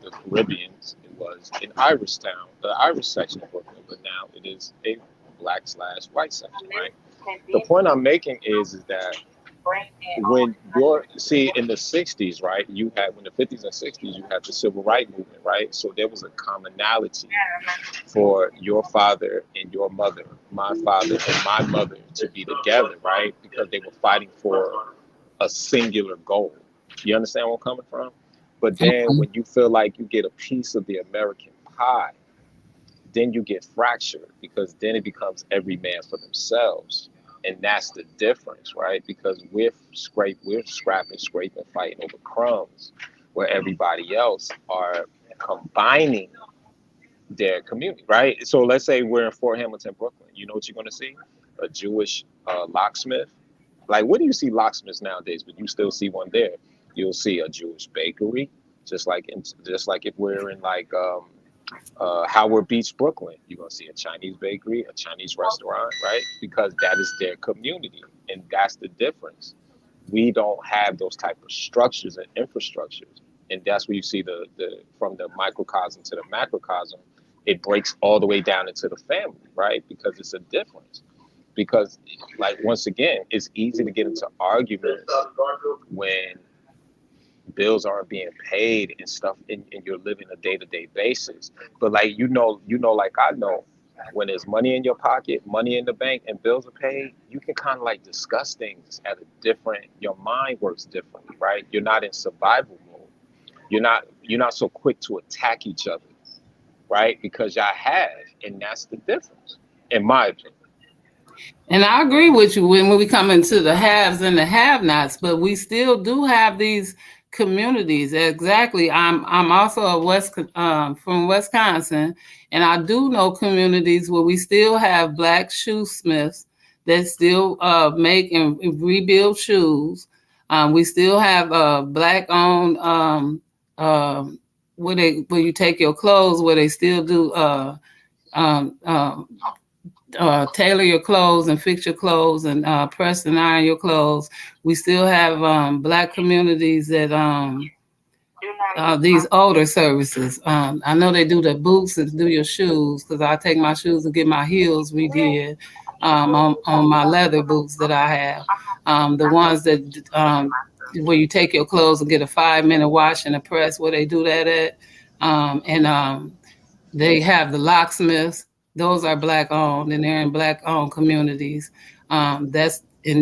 Speaker 4: the Caribbeans, it was an Irish town, the Irish section of Brooklyn, but now it is a black / white section, right? The point I'm making is that when in the 60s, right, you had, when the 50s and 60s, you had the civil rights movement, right? So there was a commonality for your father and your mother, my father and my mother to be together, right? Because they were fighting for a singular goal. You understand where I'm coming from? But then when you feel like you get a piece of the American pie, then you get fractured, because then it becomes every man for themselves. And that's the difference, right? Because we're scrapping, scraping, fighting over crumbs, where everybody else are combining their community, right? So let's say we're in Fort Hamilton, Brooklyn. You know what you're going to see? A Jewish locksmith. Like, where do you see locksmiths nowadays? But you still see one there. You'll see a Jewish bakery, just like if we're in like Howard Beach, Brooklyn, you're gonna see a Chinese bakery, a Chinese restaurant, right? Because that is their community, and that's the difference. We don't have those type of structures and infrastructures, and that's where you see the from the microcosm to the macrocosm, it breaks all the way down into the family, right? Because it's a difference. Because, like, once again, it's easy to get into arguments when bills aren't being paid and stuff, and you're living a day-to-day basis. But like like I know, when there's money in your pocket, money in the bank, and bills are paid, you can kind of like discuss things at a different. Your mind works differently, right? You're not in survival mode. You're not so quick to attack each other, right? Because y'all have, and that's the difference, in my opinion.
Speaker 5: And I agree with you when we come into the haves and the have-nots, but we still do have these communities. Exactly. I'm also from Wisconsin, and I do know communities where we still have black shoesmiths that still make and rebuild shoes. We still have black-owned where you take your clothes, where they still do tailor your clothes and fix your clothes and press and iron your clothes. We still have black communities that these older services. I know they do the boots and do your shoes, because I take my shoes and get my heels redid on my leather boots that I have. The ones that where you take your clothes and get a 5-minute wash and a press, where they do that at. And they have the locksmiths Those are Black owned, and they're in Black owned communities. And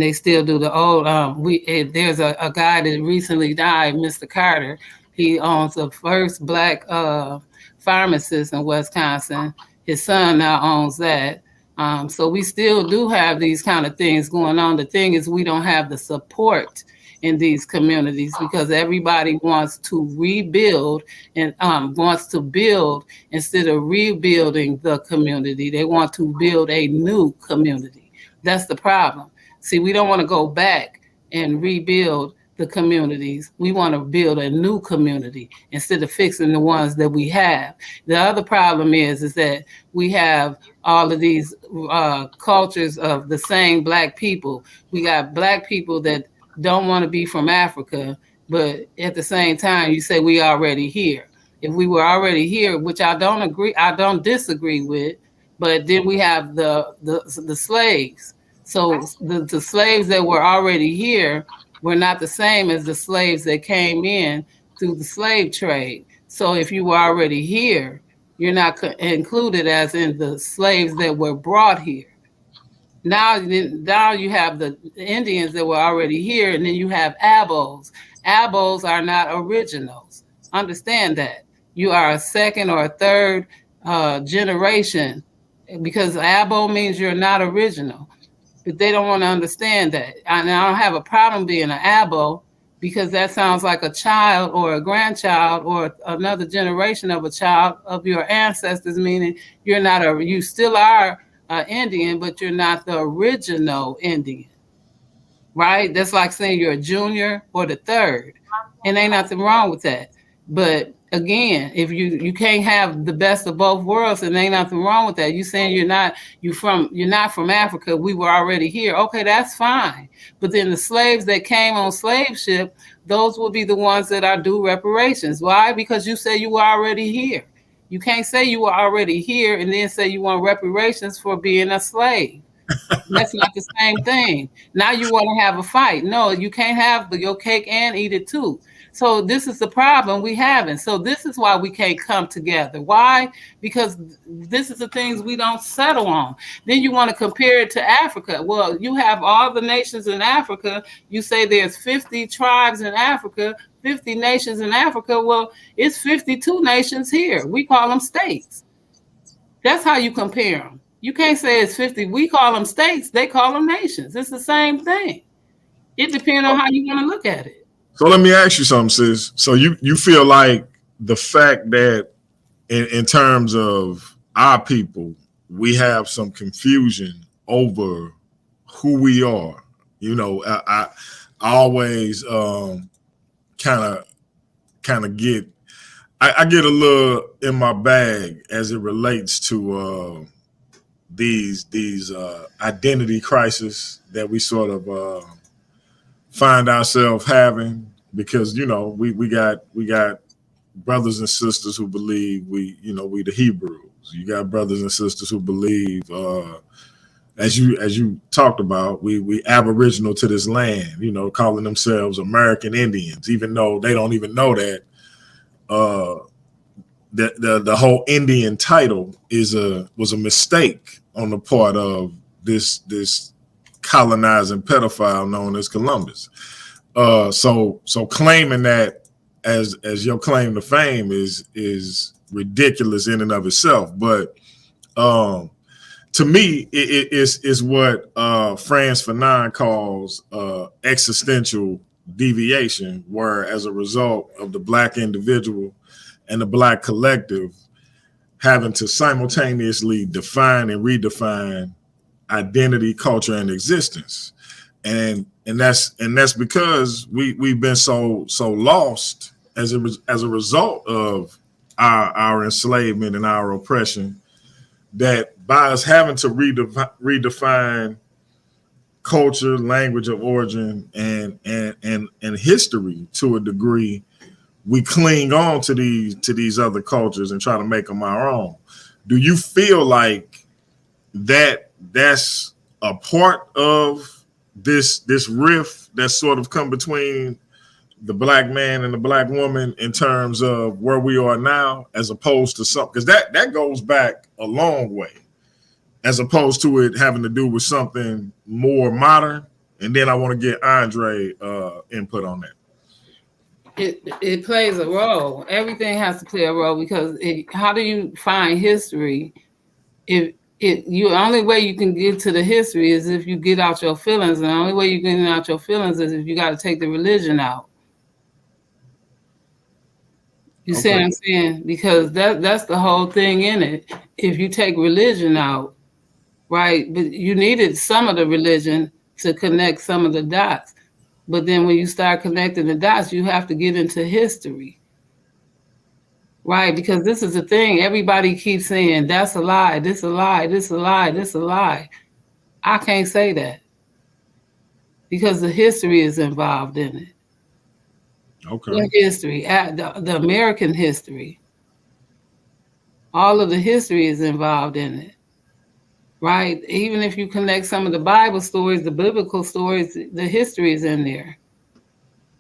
Speaker 5: they still do the old. There's a guy that recently died, Mr. Carter. He owns the first Black pharmacist in Wisconsin. His son now owns that. So we still do have these kind of things going on. The thing is, we don't have the support in these communities because everybody wants to rebuild and wants to build instead of rebuilding the community. They want to build a new community. That's the problem. See, we don't want to go back and rebuild the communities. We want to build a new community instead of fixing the ones that we have. The other problem is that we have all of these cultures of the same Black people. We got Black people that don't want to be from Africa, but at the same time, you say we already here. If we were already here, which I don't disagree with, but then we have the slaves. So the slaves that were already here were not the same as the slaves that came in through the slave trade. So if you were already here, you're not included as in the slaves that were brought here. Now you have the Indians that were already here, and then you have Abos. Abos are not originals. Understand that. You are a second or a third generation, because Abo means you're not original. But they don't want to understand that. And I don't have a problem being an Abo, because that sounds like a child or a grandchild or another generation of a child of your ancestors, meaning you still are Indian, but you're not the original Indian, right? That's like saying you're a junior or the third, and ain't nothing wrong with that. But again, if you can't have the best of both worlds, and ain't nothing wrong with that. You saying you're not from Africa. We were already here. Okay, that's fine. But then the slaves that came on slave ship, those will be the ones that are due reparations. Why? Because you say you were already here. You can't say you were already here and then say you want reparations for being a slave. That's not the same thing. Now you want to have a fight. No, you can't have your cake and eat it too. So this is the problem we have. And so this is why we can't come together. Why? Because this is the things we don't settle on. Then you want to compare it to Africa. Well, you have all the nations in Africa. You say there's 50 tribes in Africa, 50 nations in Africa. Well, it's 52 nations here. We call them states. That's how you compare them. You can't say it's 50. We call them states. They call them nations. It's the same thing. It depends on how you want to look at it.
Speaker 3: So let me ask you something, sis. So you feel like the fact that in terms of our people, we have some confusion over who we are. You know, I always kind of get I get a little in my bag as it relates to these identity crises that we sort of find ourselves having, because you know we got brothers and sisters who believe we the Hebrews. You got brothers and sisters who believe, as you talked about, we aboriginal to this land, you know, calling themselves American Indians, even though they don't even know that the whole Indian title was a mistake on the part of this colonizing pedophile known as Columbus. So claiming that as your claim to fame is ridiculous in and of itself. But to me, it is what Frantz Fanon calls existential deviation, where as a result of the Black individual and the Black collective having to simultaneously define and redefine identity, culture, and existence, and that's because we've been so lost as a result of our enslavement and our oppression, that by us having to redefine culture, language of origin, and history to a degree, we cling on to these other cultures and try to make them our own. Do you feel like that's a part of this rift that's sort of come between the Black man and the Black woman in terms of where we are now, as opposed to something, because that goes back a long way. as opposed to it having to do with something more modern. And then I want to get Andre input on that.
Speaker 5: It plays a role. Everything has to play a role because how do you find history? The only way you can get to the history is if you get out your feelings, and the only way you get out your feelings is if you got to take the religion out. You see what I'm saying? Because that's the whole thing in it. If you take religion out, right? But you needed some of the religion to connect some of the dots. But then when you start connecting the dots, you have to get into history. Right? Because this is the thing. Everybody keeps saying, that's a lie, this a lie, this a lie, this a lie. I can't say that. Because the history is involved in it.
Speaker 3: Okay.
Speaker 5: The history, the American history. All of the history is involved in it. Right? Even if you connect some of the Bible stories, the biblical stories, the history is in there.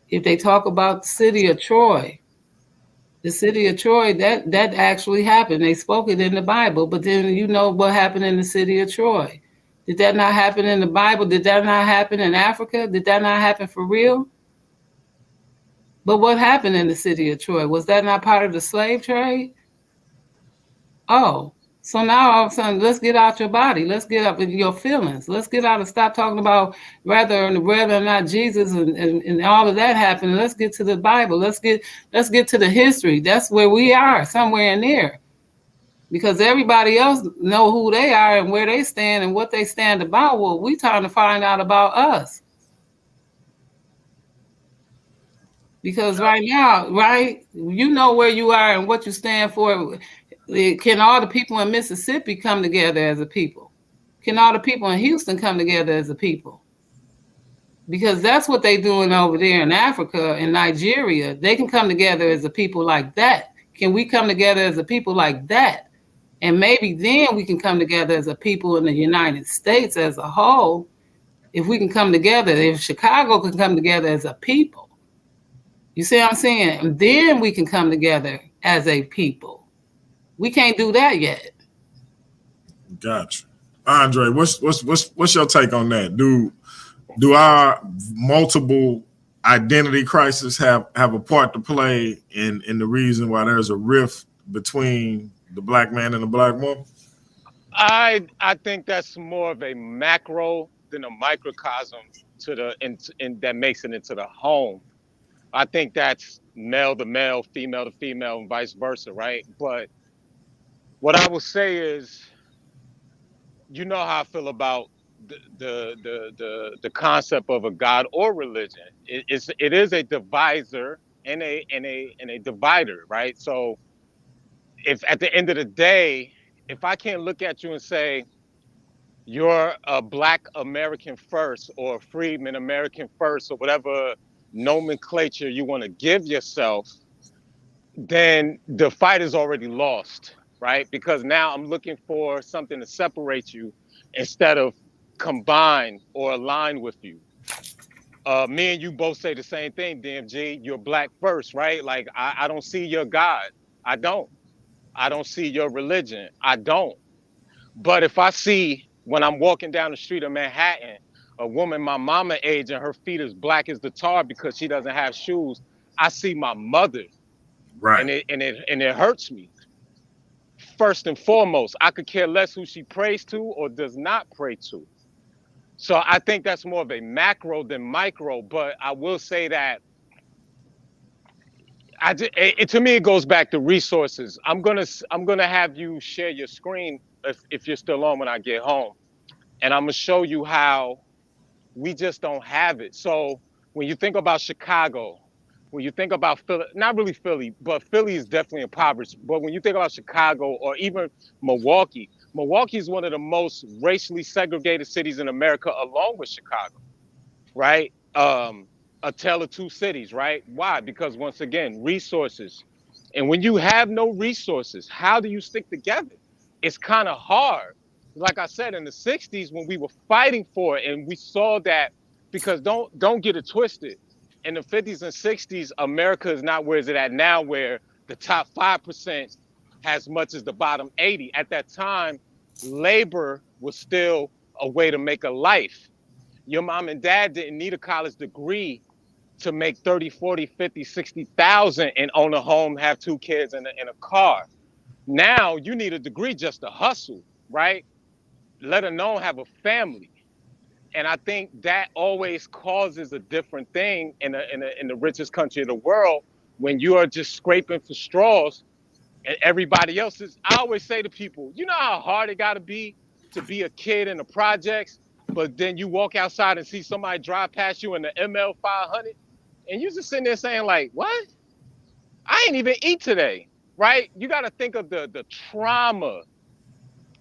Speaker 5: If they talk about the city of Troy, that actually happened. They spoke it in the Bible, but then you know what happened in the city of Troy. Did that not happen in the Bible? Did that not happen in Africa? Did that not happen for real? But what happened in the city of Troy? Was that not part of the slave trade? Oh, so now all of a sudden, let's get out your body. Let's get up in your feelings. Let's get out and stop talking about whether or not Jesus and all of that happened. Let's get to the Bible. Let's get to the history. That's where we are, somewhere in there. Because everybody else know who they are and where they stand and what they stand about. Well, we trying to find out about us. Because right now, right, you know where you are and what you stand for. Can all the people in Mississippi come together as a people? Can all the people in Houston come together as a people? Because that's what they're doing over there in Africa and Nigeria. They can come together as a people like that. Can we come together as a people like that? And maybe then we can come together as a people in the United States as a whole. If we can come together, if Chicago can come together as a people. You see what I'm saying? And then we can come together as a people. We can't do that yet.
Speaker 3: Gotcha. Andre, what's your take on that? Do our multiple identity crisis have a part to play in the reason why there's a rift between the black man and the black woman?
Speaker 4: I think that's more of a macro than a microcosm and that makes it into the home. I think that's male to male, female to female, and vice versa, right? But what I will say is, you know how I feel about the concept of a God or religion. It is a divisor and a divider, right? So if at the end of the day, if I can't look at you and say you're a Black American first or a Freedman American first or whatever nomenclature you want to give yourself, then the fight is already lost, right? Because now I'm looking for something to separate you instead of combine or align with you. Me and you both say the same thing, DMG. You're Black first, right? Like I don't see your God. I don't see your religion. I don't. But if I see, when I'm walking down the street of Manhattan, a woman my mama age and her feet is black as the tar because she doesn't have shoes, I see my mother,
Speaker 3: right?
Speaker 4: And it hurts me. First and foremost, I could care less who she prays to or does not pray to. So I think that's more of a macro than micro. But I will say that to me it goes back to resources. I'm gonna have you share your screen if you're still on when I get home, and I'm gonna show you how we just don't have it. So when you think about Chicago, when you think about Philly, not really Philly, but Philly is definitely impoverished. But when you think about Chicago or even Milwaukee is one of the most racially segregated cities in America, along with Chicago, right? A tale of two cities, right? Why? Because once again, resources. And when you have no resources, how do you stick together? It's kind of hard. Like I said, in the 60s, when we were fighting for it, and we saw that, because don't get it twisted. In the 50s and 60s, America is not where is it at now, where the top 5% has much as the bottom 80. At that time, labor was still a way to make a life. Your mom and dad didn't need a college degree to make 30, 40, 50, 60,000 and own a home, have 2 kids and a car. Now you need a degree just to hustle, right? Let alone have a family. And I think that always causes a different thing in the richest country of the world when you are just scraping for straws and everybody else is. I always say to people, you know how hard it got to be a kid in the projects, but then you walk outside and see somebody drive past you in the ML 500, and you just sitting there saying like, what? I ain't even eat today, right? You got to think of the trauma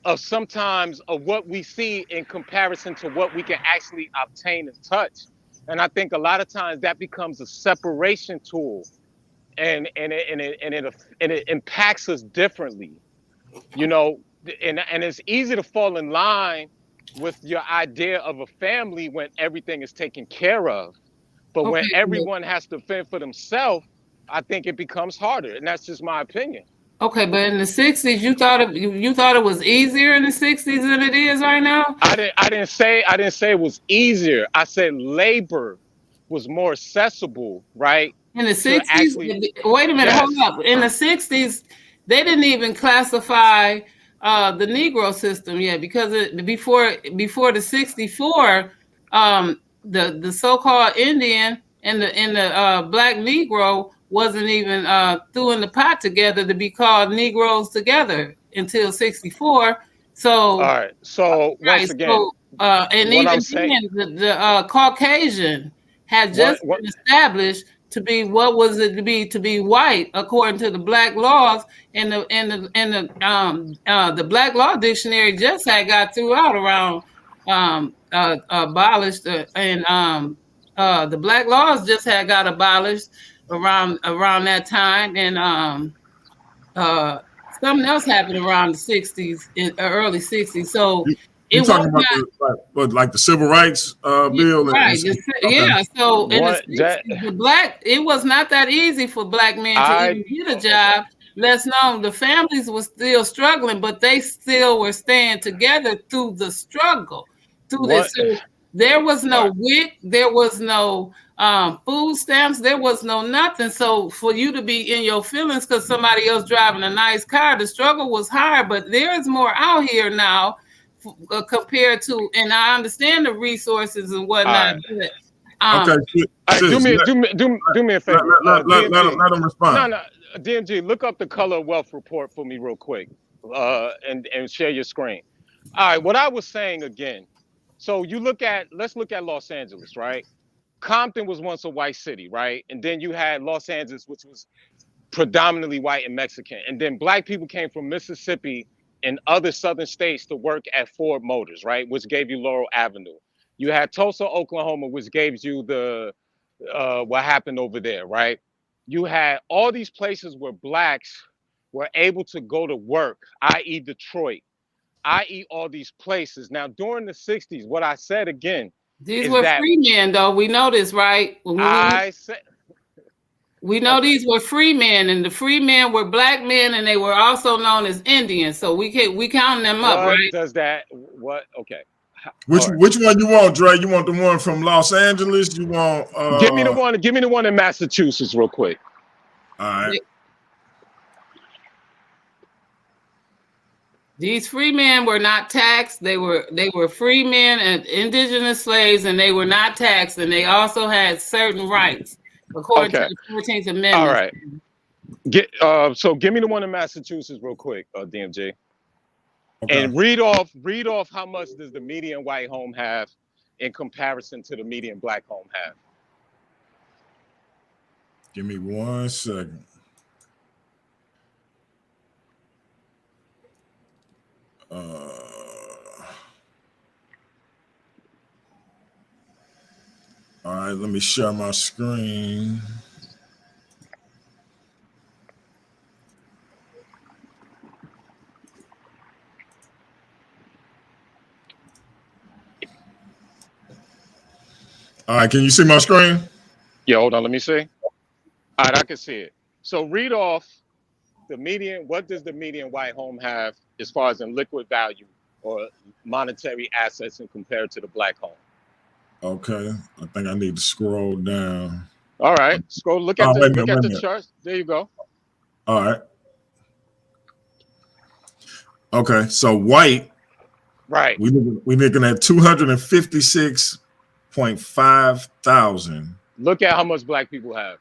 Speaker 4: of sometimes of what we see in comparison to what we can actually obtain and touch. And I think a lot of times that becomes a separation tool, and it impacts us differently, you know. And it's easy to fall in line with your idea of a family when everything is taken care of, but when everyone has to fend for themselves, I think it becomes harder, and that's just my opinion.
Speaker 5: Okay, but in the 60s, you thought it was easier in the 60s than it is right now?
Speaker 4: I didn't say it was easier. I said labor was more accessible, right?
Speaker 5: In the 60s, wait a minute,
Speaker 4: Yes.
Speaker 5: hold up. In the 60s, they didn't even classify the Negro system yet, because before the 64, the so-called Indian and the black Negro wasn't even threw in the pot together to be called Negroes together until 64. So,
Speaker 4: all right. So once again,
Speaker 5: so, and even then, the Caucasian had just been established to be what was it to be white according to the black laws, and the black law dictionary just had got threw out around abolished, and the black laws just had got abolished around that time, and something else happened around the 60s, early 60s. So
Speaker 3: you're talking about like the civil rights bill,
Speaker 5: right? Yeah. So in the 60s, the black, it was not that easy for black men to even get a job. Let's know the families were still struggling, but they still were staying together through the struggle. Through this, so there was no WIC, there was no food stamps, there was no nothing. So for you to be in your feelings because somebody else driving a nice car, the struggle was hard. But there is more out here now compared to, and I understand the resources and whatnot.
Speaker 3: Okay,
Speaker 4: do me a favor.
Speaker 3: Let him respond.
Speaker 4: No, DMG, look up the Color of Wealth report for me real quick, and share your screen. All right, what I was saying again. So let's look at Los Angeles, right? Compton was once a white city, right? And then you had Los Angeles, which was predominantly white and Mexican. And then black people came from Mississippi and other southern states to work at Ford Motors, right? Which gave you Laurel Avenue. You had Tulsa, Oklahoma, which gave you the what happened over there, right? You had all these places where blacks were able to go to work, i.e. Detroit, i.e. all these places. Now, during the 60s, what I said again,
Speaker 5: these were free men, though. We know this, right? We know these were free men, and the free men were black men, and they were also known as Indians. So we count them up, right?
Speaker 4: Okay.
Speaker 3: Which one you want, Dre? You want the one from Los Angeles? You want?
Speaker 4: Give me the one in Massachusetts, real quick.
Speaker 3: All right.
Speaker 5: These free men were not taxed. They were free men and indigenous slaves, and they were not taxed, and they also had certain rights according to the 14th Amendment.
Speaker 4: All right. So give me the one in Massachusetts real quick, DMJ. Okay. And read off how much does the median white home have in comparison to the median black home have.
Speaker 3: Give me 1 second. All right, let me share my screen. All right, can you see my screen?
Speaker 4: Yeah, hold on, let me see. All right, I can see it. So read off the median. What does the median white home have as far as in liquid value or monetary assets in compared to the black home.
Speaker 3: Okay, I think I need to scroll down.
Speaker 4: All right, scroll. Look at the charts. There you go.
Speaker 3: All right. Okay, so white.
Speaker 4: Right.
Speaker 3: We looking at 256.5 thousand.
Speaker 4: Look at how much black people have.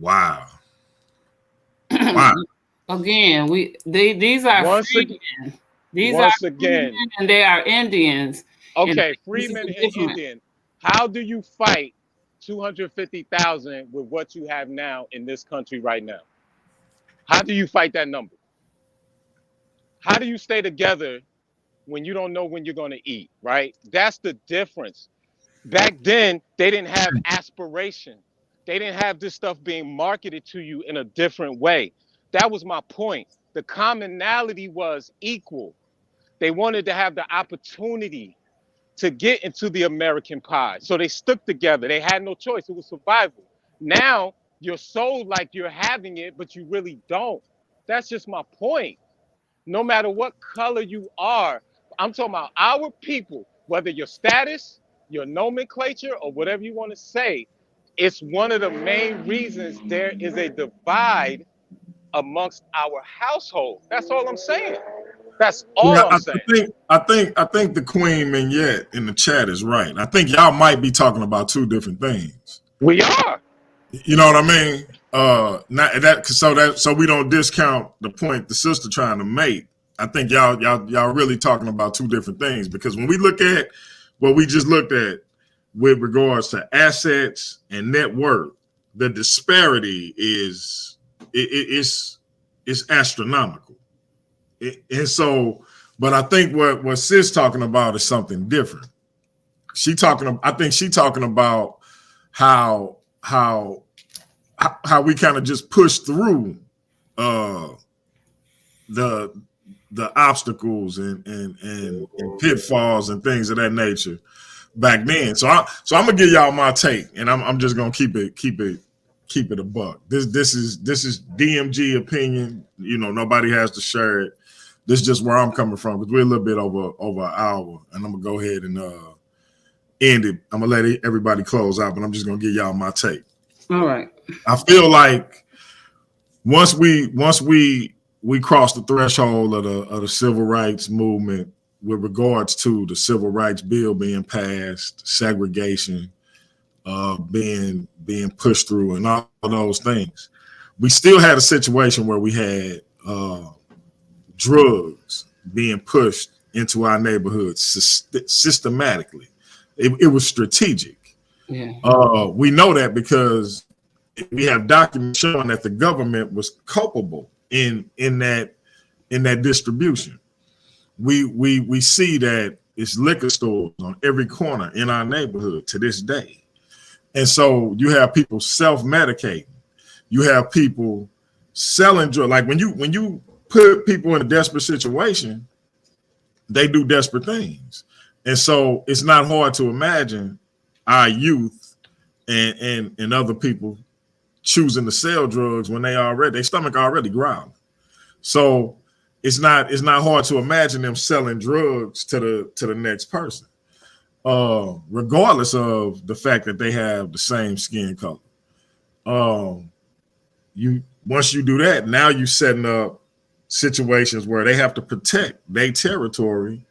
Speaker 3: Wow. Wow.
Speaker 5: Again, these are freemen. These are freemen, and they are Indians.
Speaker 4: Okay, freemen and Indian. How do you fight 250,000 with what you have now in this country right now? How do you fight that number? How do you stay together when you don't know when you're going to eat, right? That's the difference. Back then, they didn't have aspiration. They didn't have this stuff being marketed to you in a different way. That was my point. The commonality was equal. They wanted to have the opportunity to get into the American pie. So they stuck together. They had no choice. It was survival. Now you're sold like you're having it, but you really don't. That's just my point. No matter what color you are, I'm talking about our people, whether your status, your nomenclature, or whatever you want to say, it's one of the main reasons there is a divide amongst our household. That's all I'm saying. That's all I'm saying.
Speaker 3: I think the Queen Mignette in the chat is right. I think y'all might be talking about two different things.
Speaker 4: We are.
Speaker 3: You know what I mean? Not that so we don't discount the point the sister trying to make. I think y'all really talking about two different things, because when we look at what we just looked at with regards to assets and net worth, the disparity is astronomical. And so, but I think what Sis talking about is something different. I think she talking about how we kind of just push through the obstacles and pitfalls and things of that nature back then. So I'm gonna give y'all my take, and I'm just gonna keep it a buck. This is DMG opinion. You know, nobody has to share it. This is just where I'm coming from, because we're a little bit over an hour, and I'm gonna go ahead and end it. I'm gonna let everybody close out, but I'm just gonna give y'all my take.
Speaker 5: All right.
Speaker 3: I feel like once we crossed the threshold of the civil rights movement with regards to the civil rights bill being passed, segregation being pushed through, and all of those things, we still had a situation where we had drugs being pushed into our neighborhoods systematically. It was strategic.
Speaker 5: Yeah.
Speaker 3: We know that because we have documents showing that the government was culpable in that distribution. We see that it's liquor stores on every corner in our neighborhood to this day. And so you have people self-medicating. You have people selling drugs. Like when you put people in a desperate situation, they do desperate things. And so it's not hard to imagine our youth and other people choosing to sell drugs when their stomach already growling. So it's not hard to imagine them selling drugs to the next person, regardless of the fact that they have the same skin color. Once you do that, now you're setting up situations where they have to protect their territory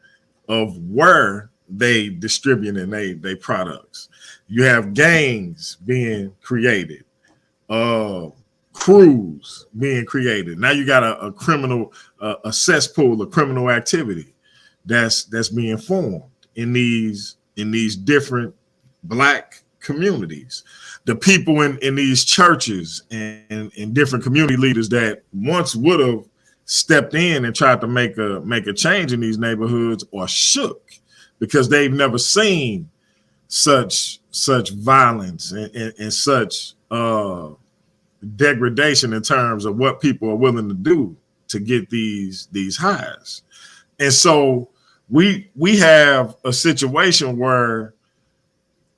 Speaker 3: of where they distributing their products. You have gangs being created, crews being created. Now you got a criminal, a cesspool of criminal activity that's being formed in these different Black communities. The people in these churches and different community leaders that once would have stepped in and tried to make a change in these neighborhoods are shook because they've never seen such violence and such degradation in terms of what people are willing to do to get these highs. And so we have a situation where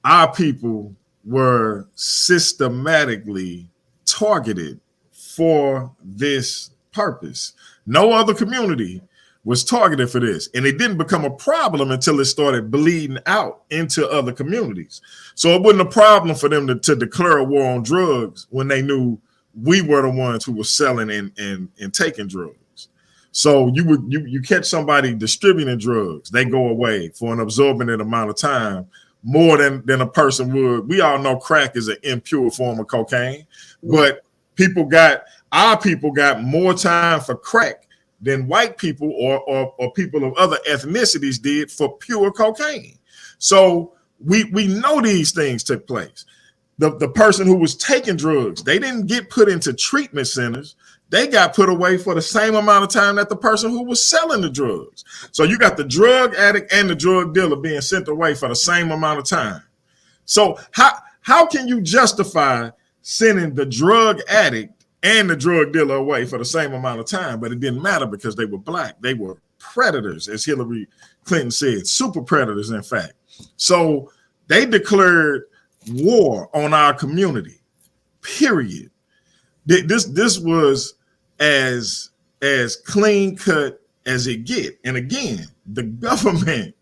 Speaker 3: our people were systematically targeted for this purpose. No other community was targeted for this, and it didn't become a problem until it started bleeding out into other communities. So it wasn't a problem for them to declare a war on drugs when they knew we were the ones who were selling and taking drugs. So you catch somebody distributing drugs, they go away for an absorbent amount of time, more than a person would. We all know crack is an impure form of cocaine, but our people got more time for crack than white people or people of other ethnicities did for pure cocaine. So we know these things took place. The person who was taking drugs, they didn't get put into treatment centers. They got put away for the same amount of time that the person who was selling the drugs. So you got the drug addict and the drug dealer being sent away for the same amount of time. So how can you justify sending the drug addict and the drug dealer away for the same amount of time? But it didn't matter because they were black. They were predators, as Hillary Clinton said, super predators, in fact. So they declared war on our community, period. This was as clean cut as it get. And again, the government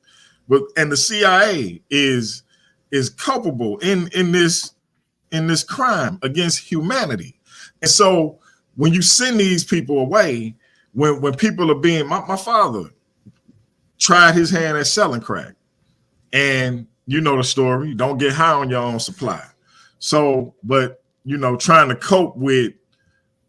Speaker 3: and the CIA is culpable in this crime against humanity. And so when you send these people away, when people are being, my father tried his hand at selling crack, and you know the story, don't get high on your own supply. So, but trying to cope with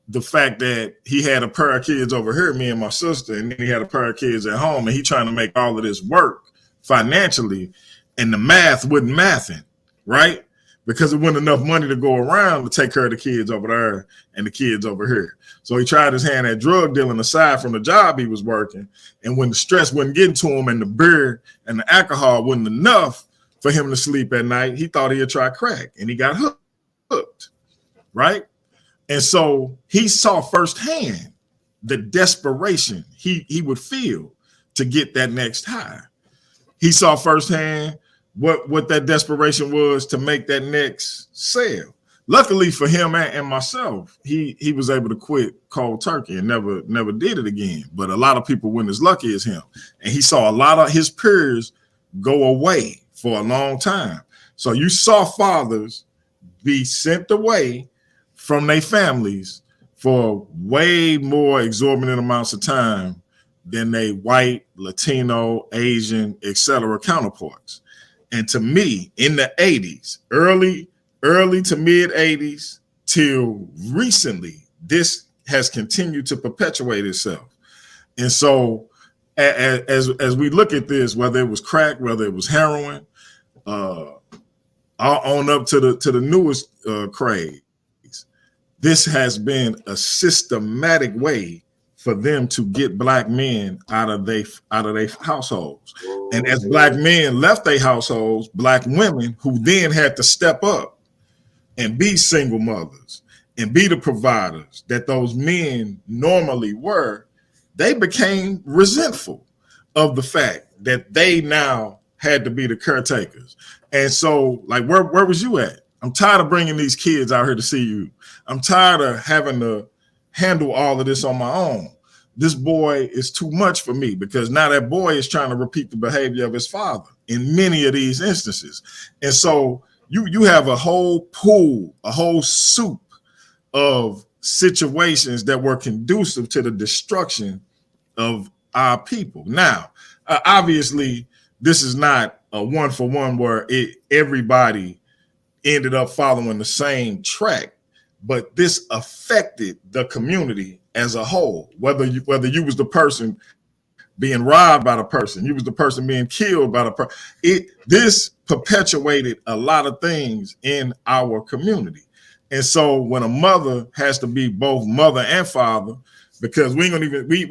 Speaker 3: the fact that he had a pair of kids over here, me and my sister, and then he had a pair of kids at home, and he trying to make all of this work financially, and the math wasn't mathing, right? Because it wasn't enough money to go around to take care of the kids over there and the kids over here. So he tried his hand at drug dealing aside from the job he was working. And when the stress wasn't getting to him and the beer and the alcohol wasn't enough for him to sleep at night, he thought he'd try crack, and he got hooked, right? And so he saw firsthand the desperation he would feel to get that next high. He saw firsthand what that desperation was to make that next sale. Luckily for him and myself, he was able to quit cold turkey and never did it again. But a lot of people weren't as lucky as him. And he saw a lot of his peers go away for a long time. So you saw fathers be sent away from their families for way more exorbitant amounts of time than they white, Latino, Asian, etc. counterparts. And to me, in the 80s, early to mid 80s till recently, this has continued to perpetuate itself. And so as we look at this, whether it was crack, whether it was heroin, on up to the newest craze, this has been a systematic way for them to get black men out of their households. And as black men left their households, black women who then had to step up and be single mothers and be the providers that those men normally were, they became resentful of the fact that they now had to be the caretakers. And so, like, where was you at? I'm tired of bringing these kids out here to see you. I'm tired of having to handle all of this on my own. This boy is too much for me, because now that boy is trying to repeat the behavior of his father in many of these instances. And so you have a whole pool, a whole soup of situations that were conducive to the destruction of our people. Now, obviously, this is not a 1-for-1 where everybody ended up following the same track, but this affected the community as a whole. Whether you was the person being robbed by the person, you was the person being killed by the person, this perpetuated a lot of things in our community. And so when a mother has to be both mother and father, because we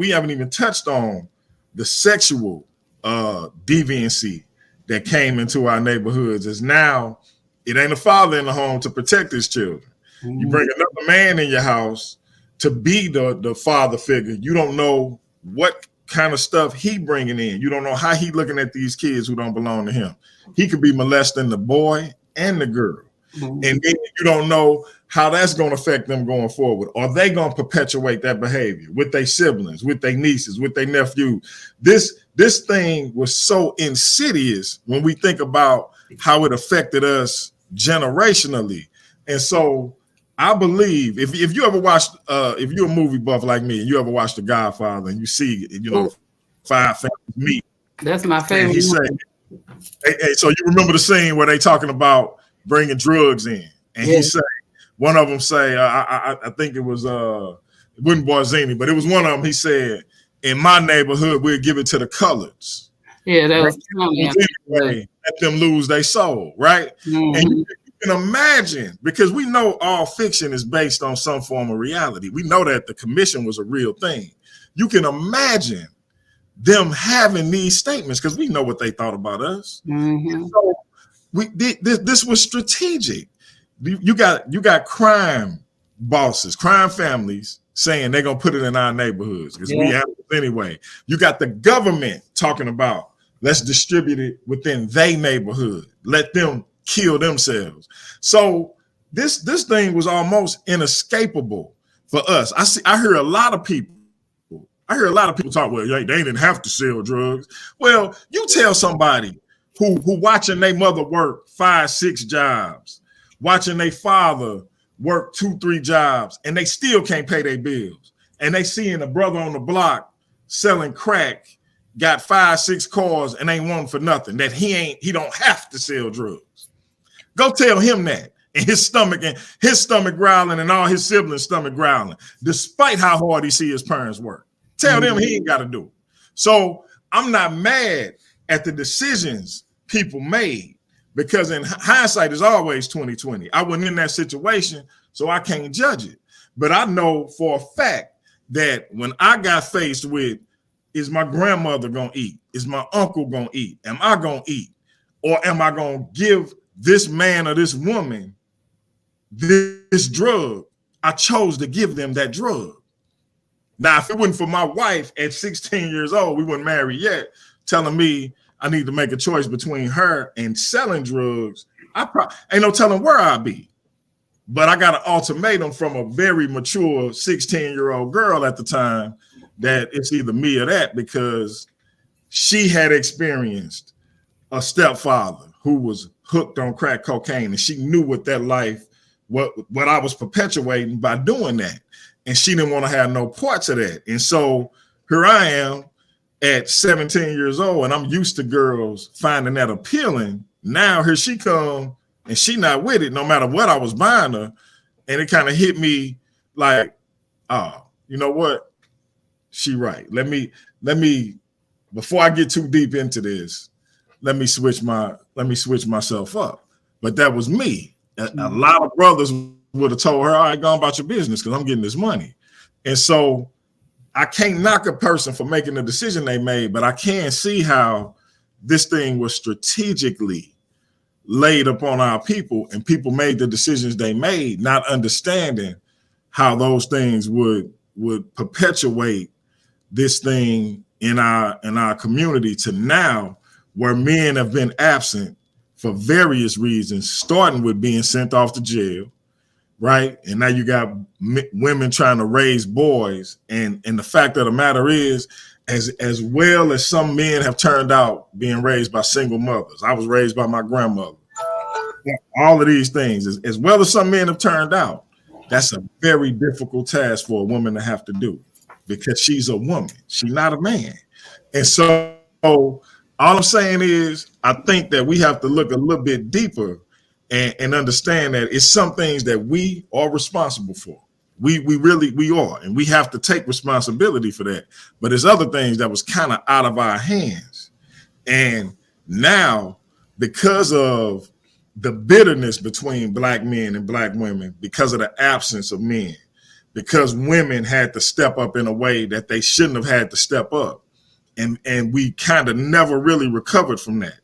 Speaker 3: haven't even touched on the sexual deviancy that came into our neighborhoods, is now it ain't a father in the home to protect his children. You bring another man in your house to be the father figure. You don't know what kind of stuff he bringing in. You don't know how he looking at these kids who don't belong to him. He could be molesting the boy and the girl. And then you don't know how that's going to affect them going forward. Are they going to perpetuate that behavior with their siblings, with their nieces, with their nephews? This thing was so insidious when we think about how it affected us generationally. And so I believe if you ever watched, if you're a movie buff like me and you ever watched The Godfather and you see, five families meet.
Speaker 5: That's my favorite.
Speaker 3: He said, hey, so you remember the scene where they talking about bringing drugs in, and he said, one of them say, I think it was it wasn't Barzini, but it was one of them. He said, in my neighborhood, we'll give it to the coloreds.
Speaker 5: Yeah, that was
Speaker 3: anyway, let them lose their soul, right? Mm-hmm. And you can imagine, because we know all fiction is based on some form of reality. We know that the commission was a real thing. You can imagine them having these statements because we know what they thought about us. Mm-hmm. So this was strategic. You got crime bosses, crime families saying they're gonna put it in our neighborhoods because we have it anyway. You got the government talking about let's distribute it within their neighborhood, let them kill themselves. So this thing was almost inescapable for us. I hear a lot of people talk, well, they didn't have to sell drugs. Well, you tell somebody who watching their mother work 5-6 jobs, watching their father work 2-3 jobs, and they still can't pay their bills. And they seeing a brother on the block selling crack, got 5-6 cars, and ain't one for nothing, that he don't have to sell drugs. Go tell him that. And his stomach growling and all his siblings' stomach growling, despite how hard he see his parents work. Tell them he ain't got to do it. So I'm not mad at the decisions people made, because in hindsight is always 20/20. I wasn't in that situation, so I can't judge it. But I know for a fact that when I got faced with, is my grandmother gonna eat? Is my uncle gonna eat? Am I gonna eat? Or am I gonna give this man or this woman this drug? I chose to give them that drug. Now, if it wasn't for my wife at 16 years old, we weren't married yet, telling me I need to make a choice between her and selling drugs, ain't no telling where I'd be. But I got an ultimatum from a very mature 16-year-old girl at the time that it's either me or that, because she had experienced a stepfather who was hooked on crack cocaine, and she knew what that life, what I was perpetuating by doing that. And she didn't want to have no parts of that. And so here I am at 17 years old, and I'm used to girls finding that appealing. Now here she come, and she not with it, no matter what I was buying her. And it kind of hit me like, oh, you know what? She right. Let me, before I get too deep into this, let me switch myself up. But that was me. A lot of brothers would have told her, all right, go about your business because I'm getting this money. And so I can't knock a person for making the decision they made, but I can see how this thing was strategically laid upon our people, and people made the decisions they made, not understanding how those things would perpetuate this thing in our community to now, where men have been absent for various reasons, starting with being sent off to jail, right? And now you got women trying to raise boys. And the fact of the matter is, as well as some men have turned out being raised by single mothers. I was raised by my grandmother. All of these things, as well as some men have turned out, that's a very difficult task for a woman to have to do, because she's a woman. She's not a man. And so all I'm saying is, I think that we have to look a little bit deeper and understand that it's some things that we are responsible for. We really are, and we have to take responsibility for that. But there's other things that was kind of out of our hands. And now, because of the bitterness between black men and black women, because of the absence of men, because women had to step up in a way that they shouldn't have had to step up. And we kind of never really recovered from that,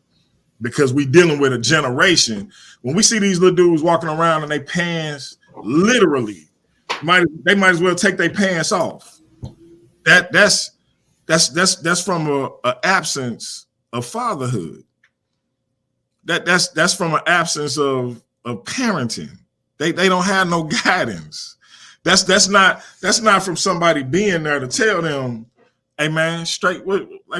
Speaker 3: because we dealing with a generation. When we see these little dudes walking around in their pants, literally, they might as well take their pants off. That's from a absence of fatherhood. That's from an absence of parenting. They don't have no guidance. That's not from somebody being there to tell them, hey man,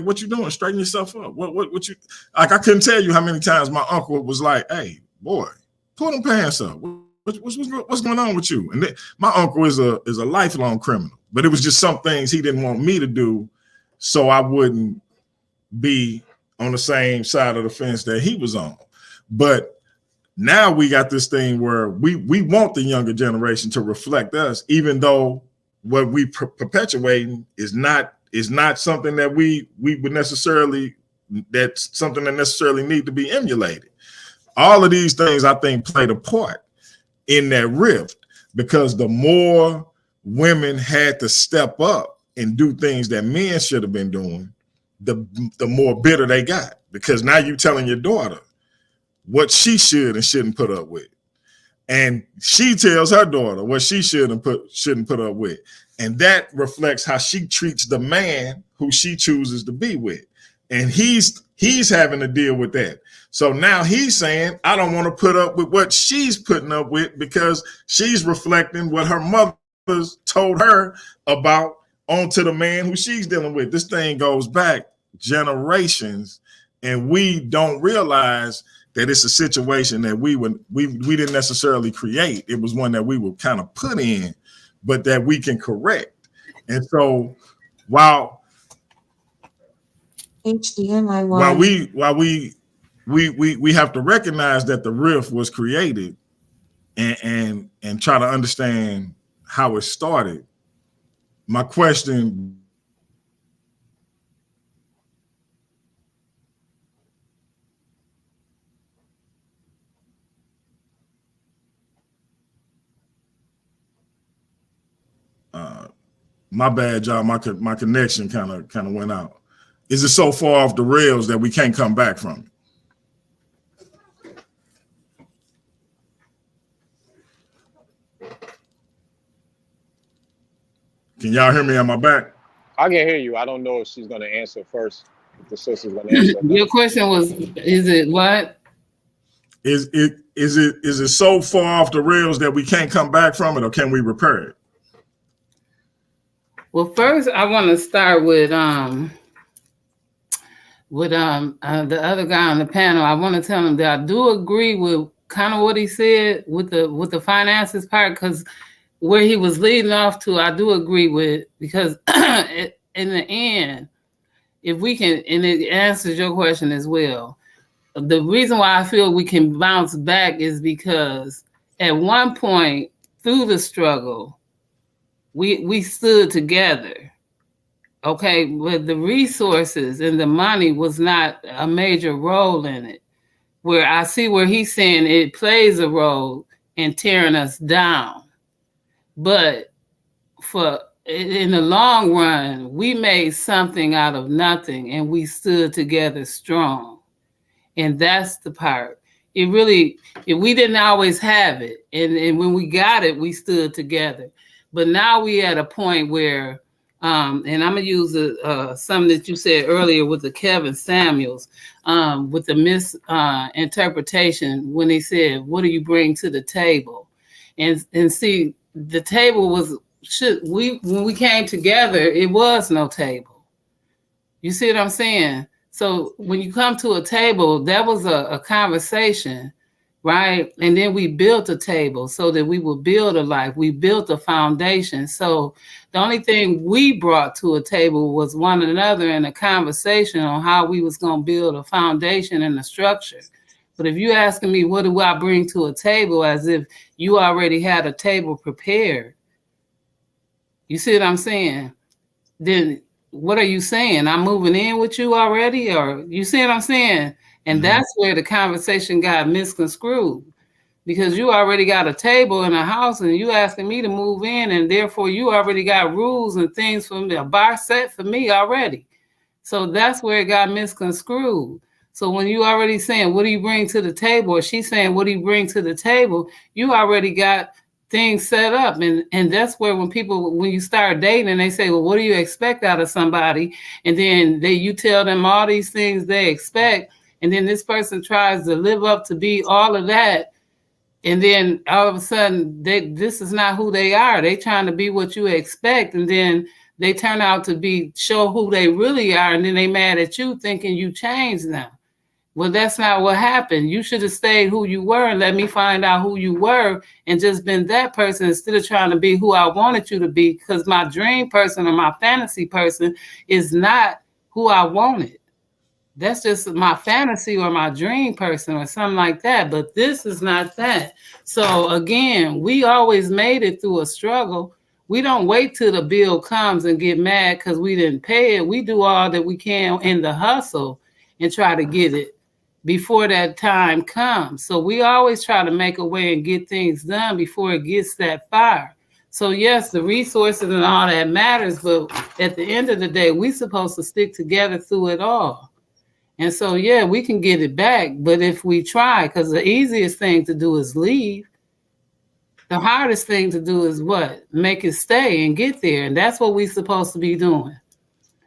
Speaker 3: what you doing? Straighten yourself up. What you like? I couldn't tell you how many times my uncle was like, hey boy, pull them pants up. What's going on with you? And my uncle is a lifelong criminal, but it was just some things he didn't want me to do, so I wouldn't be on the same side of the fence that he was on. But now we got this thing where we want the younger generation to reflect us, even though what we perpetuating is not something that we would necessarily, that's something that necessarily need to be emulated. All of these things I think played a part in that rift, because the more women had to step up and do things that men should have been doing, the more bitter they got, because now you telling your daughter what she should and shouldn't put up with, and she tells her daughter what she shouldn't put up with, and that reflects how she treats the man who she chooses to be with, and he's having to deal with that. So now he's saying, I don't want to put up with what she's putting up with, because she's reflecting what her mother's told her about onto the man who she's dealing with. This thing goes back generations, and we don't realize that it's a situation that we didn't necessarily create. It was one that we were kind of put in, but that we can correct. And so while we have to recognize that the rift was created and try to understand how it started. My question my bad, y'all. My connection kind of went out. Is it so far off the rails that we can't come back from it? Can y'all hear me? Am I back?
Speaker 4: I can hear you. I don't know if she's going to answer first. If the sister's going to answer.
Speaker 5: Your question was, is it what?
Speaker 3: Is it so far off the rails that we can't come back from it, or can we repair it?
Speaker 5: Well, first I want to start with the other guy on the panel. I want to tell him that I do agree with kind of what he said with the finances part, because where he was leading off to, I do agree with, because in the end, if we can, and it answers your question as well, the reason why I feel we can bounce back is because at one point through the struggle, we stood together, okay? But the resources and the money was not a major role in it. Where I see where he's saying it plays a role in tearing us down. But in the long run, we made something out of nothing, and we stood together strong. And that's the part. We didn't always have it. And when we got it, we stood together. But now we at a point where, and I'm going to use something that you said earlier with the Kevin Samuels, with the misinterpretation when they said, what do you bring to the table? And see, the table was, when we came together, it was no table. You see what I'm saying? So when you come to a table, that was a conversation, right? And then we built a table so that we would build a life. We built a foundation. So the only thing we brought to a table was one another and a conversation on how we was going to build a foundation and a structure. But if you're asking me, what do I bring to a table, as if you already had a table prepared, you see what I'm saying? Then what are you saying? I'm moving in with you already? Or you see what I'm saying? And that's where the conversation got misconstrued, because you already got a table in a house and you asking me to move in, and therefore you already got rules and things for me, a bar set for me already. So that's where it got misconstrued. So when you already saying, what do you bring to the table? Or she's saying, what do you bring to the table? You already got things set up. And that's where when you start dating and they say, well, what do you expect out of somebody? And then you tell them all these things they expect. And then this person tries to live up to be all of that. And then all of a sudden, this is not who they are. They trying to be what you expect, and then they turn out to show who they really are, and then they mad at you thinking you changed them. Well, that's not what happened. You should have stayed who you were and let me find out who you were and just been that person instead of trying to be who I wanted you to be, because my dream person or my fantasy person is not who I wanted. That's just my fantasy or my dream person or something like that. But this is not that. So again, we always made it through a struggle. We don't wait till the bill comes and get mad because we didn't pay it. We do all that we can in the hustle and try to get it before that time comes. So we always try to make a way and get things done before it gets that far. So yes, the resources and all that matters, but at the end of the day, we're supposed to stick together through it all. And so, yeah, we can get it back, but if we try, because the easiest thing to do is leave. The hardest thing to do is what? Make it stay and get there. And that's what we're supposed to be doing.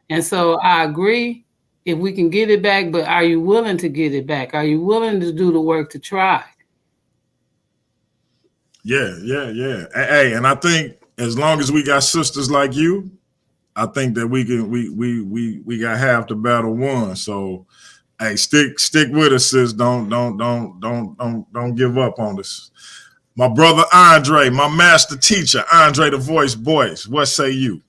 Speaker 5: And so I agree. If we can get it back, but are you willing to get it back? Are you willing to do the work to try?
Speaker 3: Yeah. Hey, and I think as long as we got sisters like you, I think that we got half the battle won. So, hey, stick with us, sis. Don't give up on us. My brother Andre, my master teacher, Andre the Voice Boyce. What say you?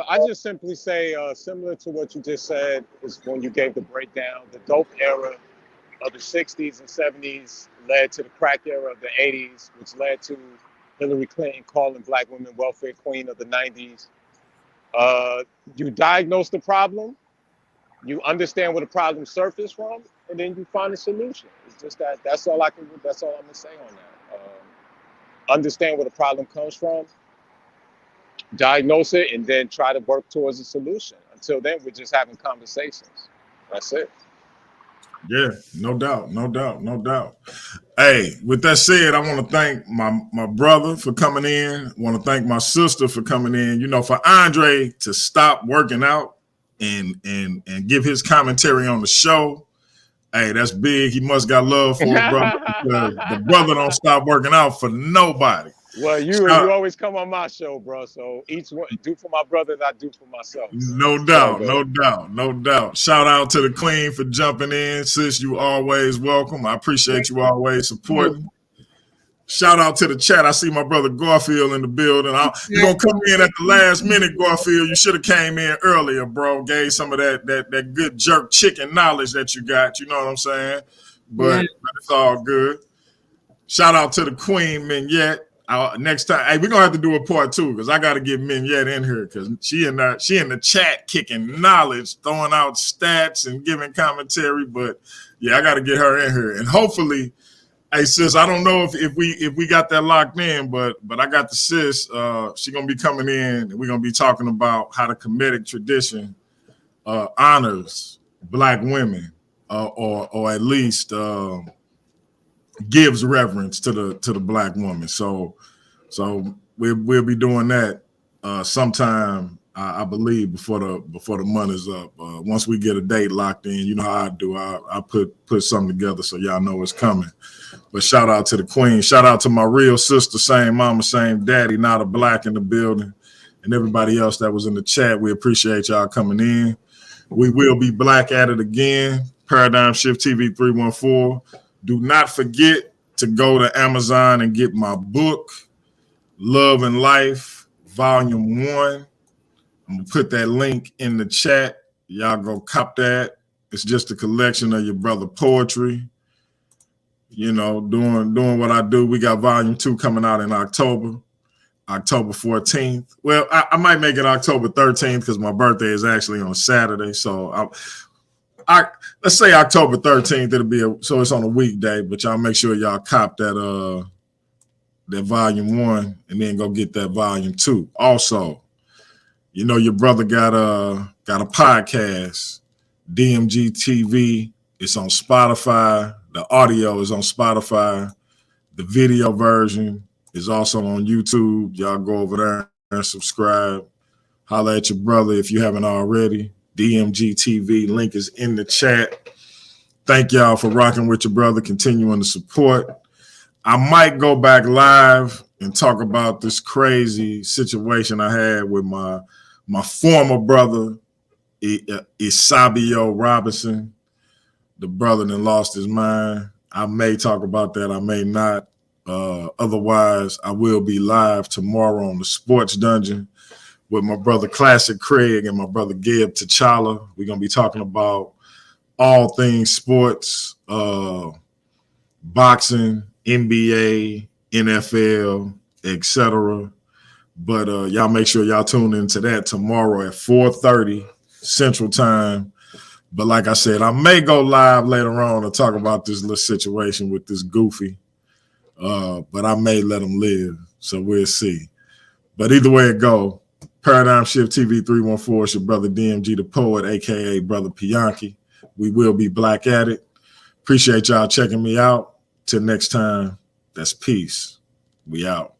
Speaker 4: I just simply say, similar to what you just said, is when you gave the breakdown, the dope era of the 60s and 70s led to the crack era of the 80s, which led to Hillary Clinton calling black women welfare queen of the 90s. You diagnose the problem, you understand where the problem surfaced from, and then you find a solution. It's just that. That's all I'm gonna say on that. Understand where the problem comes from, diagnose it, and then try to work towards a solution. Until then, we're just having conversations. That's it.
Speaker 3: Yeah, no doubt. Hey, with that said, I want to thank my brother for coming in. I want to thank my sister for coming in. You know, for Andre to stop working out and give his commentary on the show, hey, that's big. He must got love for his brother. The brother don't stop working out for nobody.
Speaker 4: Well, you always come on my show, bro. So each one do for my brother and I do for myself.
Speaker 3: No doubt. Shout out to the queen for jumping in. Sis, you always welcome. I appreciate you always supporting. Shout out to the chat. I see my brother Garfield in the building. You're going to come in at the last minute, Garfield. You should have came in earlier, bro. Gave some of that good jerk chicken knowledge that you got. You know what I'm saying? But it's all good. Shout out to the queen, Mignette. Next time, hey, we're gonna have to do a part 2 because I got to get Mignette in here because she in the chat kicking knowledge, throwing out stats and giving commentary. But yeah, I got to get her in here, and hopefully, hey sis, I don't know if we got that locked in, but I got the sis. She gonna be coming in, and we're gonna be talking about how the Kemetic tradition honors black women, or at least. Gives reverence to the black woman. So we'll be doing that sometime, I believe, before the month is up. Once we get a date locked in, you know how I do. I put something together so y'all know it's coming. But shout out to the queen. Shout out to my real sister, same mama, same daddy, not a black in the building, and everybody else that was in the chat. We appreciate y'all coming in. We will be black at it again. Paradigm Shift TV 314. Do not forget to go to Amazon and get my book, Love and Life, Volume 1. I'm going to put that link in the chat. Y'all go cop that. It's just a collection of your brother poetry. You know, doing what I do. We got Volume 2 coming out in October 14th. Well, I might make it October 13th because my birthday is actually on Saturday. So let's say October 13th. It'll be so it's on a weekday, but y'all make sure y'all cop that Volume 1 and then go get that Volume 2. Also, you know your brother got a podcast, DMG TV. It's on Spotify. The audio is on Spotify. The video version is also on YouTube. Y'all go over there and subscribe. Holla at your brother if you haven't already. DMG TV link is in the chat. Thank y'all for rocking with your brother, continuing to support. I might go back live and talk about this crazy situation I had with my former brother, Isabio Robinson, the brother that lost his mind. I may talk about that. I may not. Otherwise, I will be live tomorrow on the Sports Dungeon with my brother Classic Craig and my brother Gib T'Challa. We're going to be talking about all things sports, boxing, NBA, NFL, etc. But y'all make sure y'all tune into that tomorrow at 4:30 Central Time. But like I said, I may go live later on to talk about this little situation with this goofy. But I may let him live, so we'll see. But either way it go, Paradigm Shift TV 314 is your brother DMG the Poet, aka Brother Pianki. We will be black at it. Appreciate y'all checking me out. Till next time, that's peace. We out.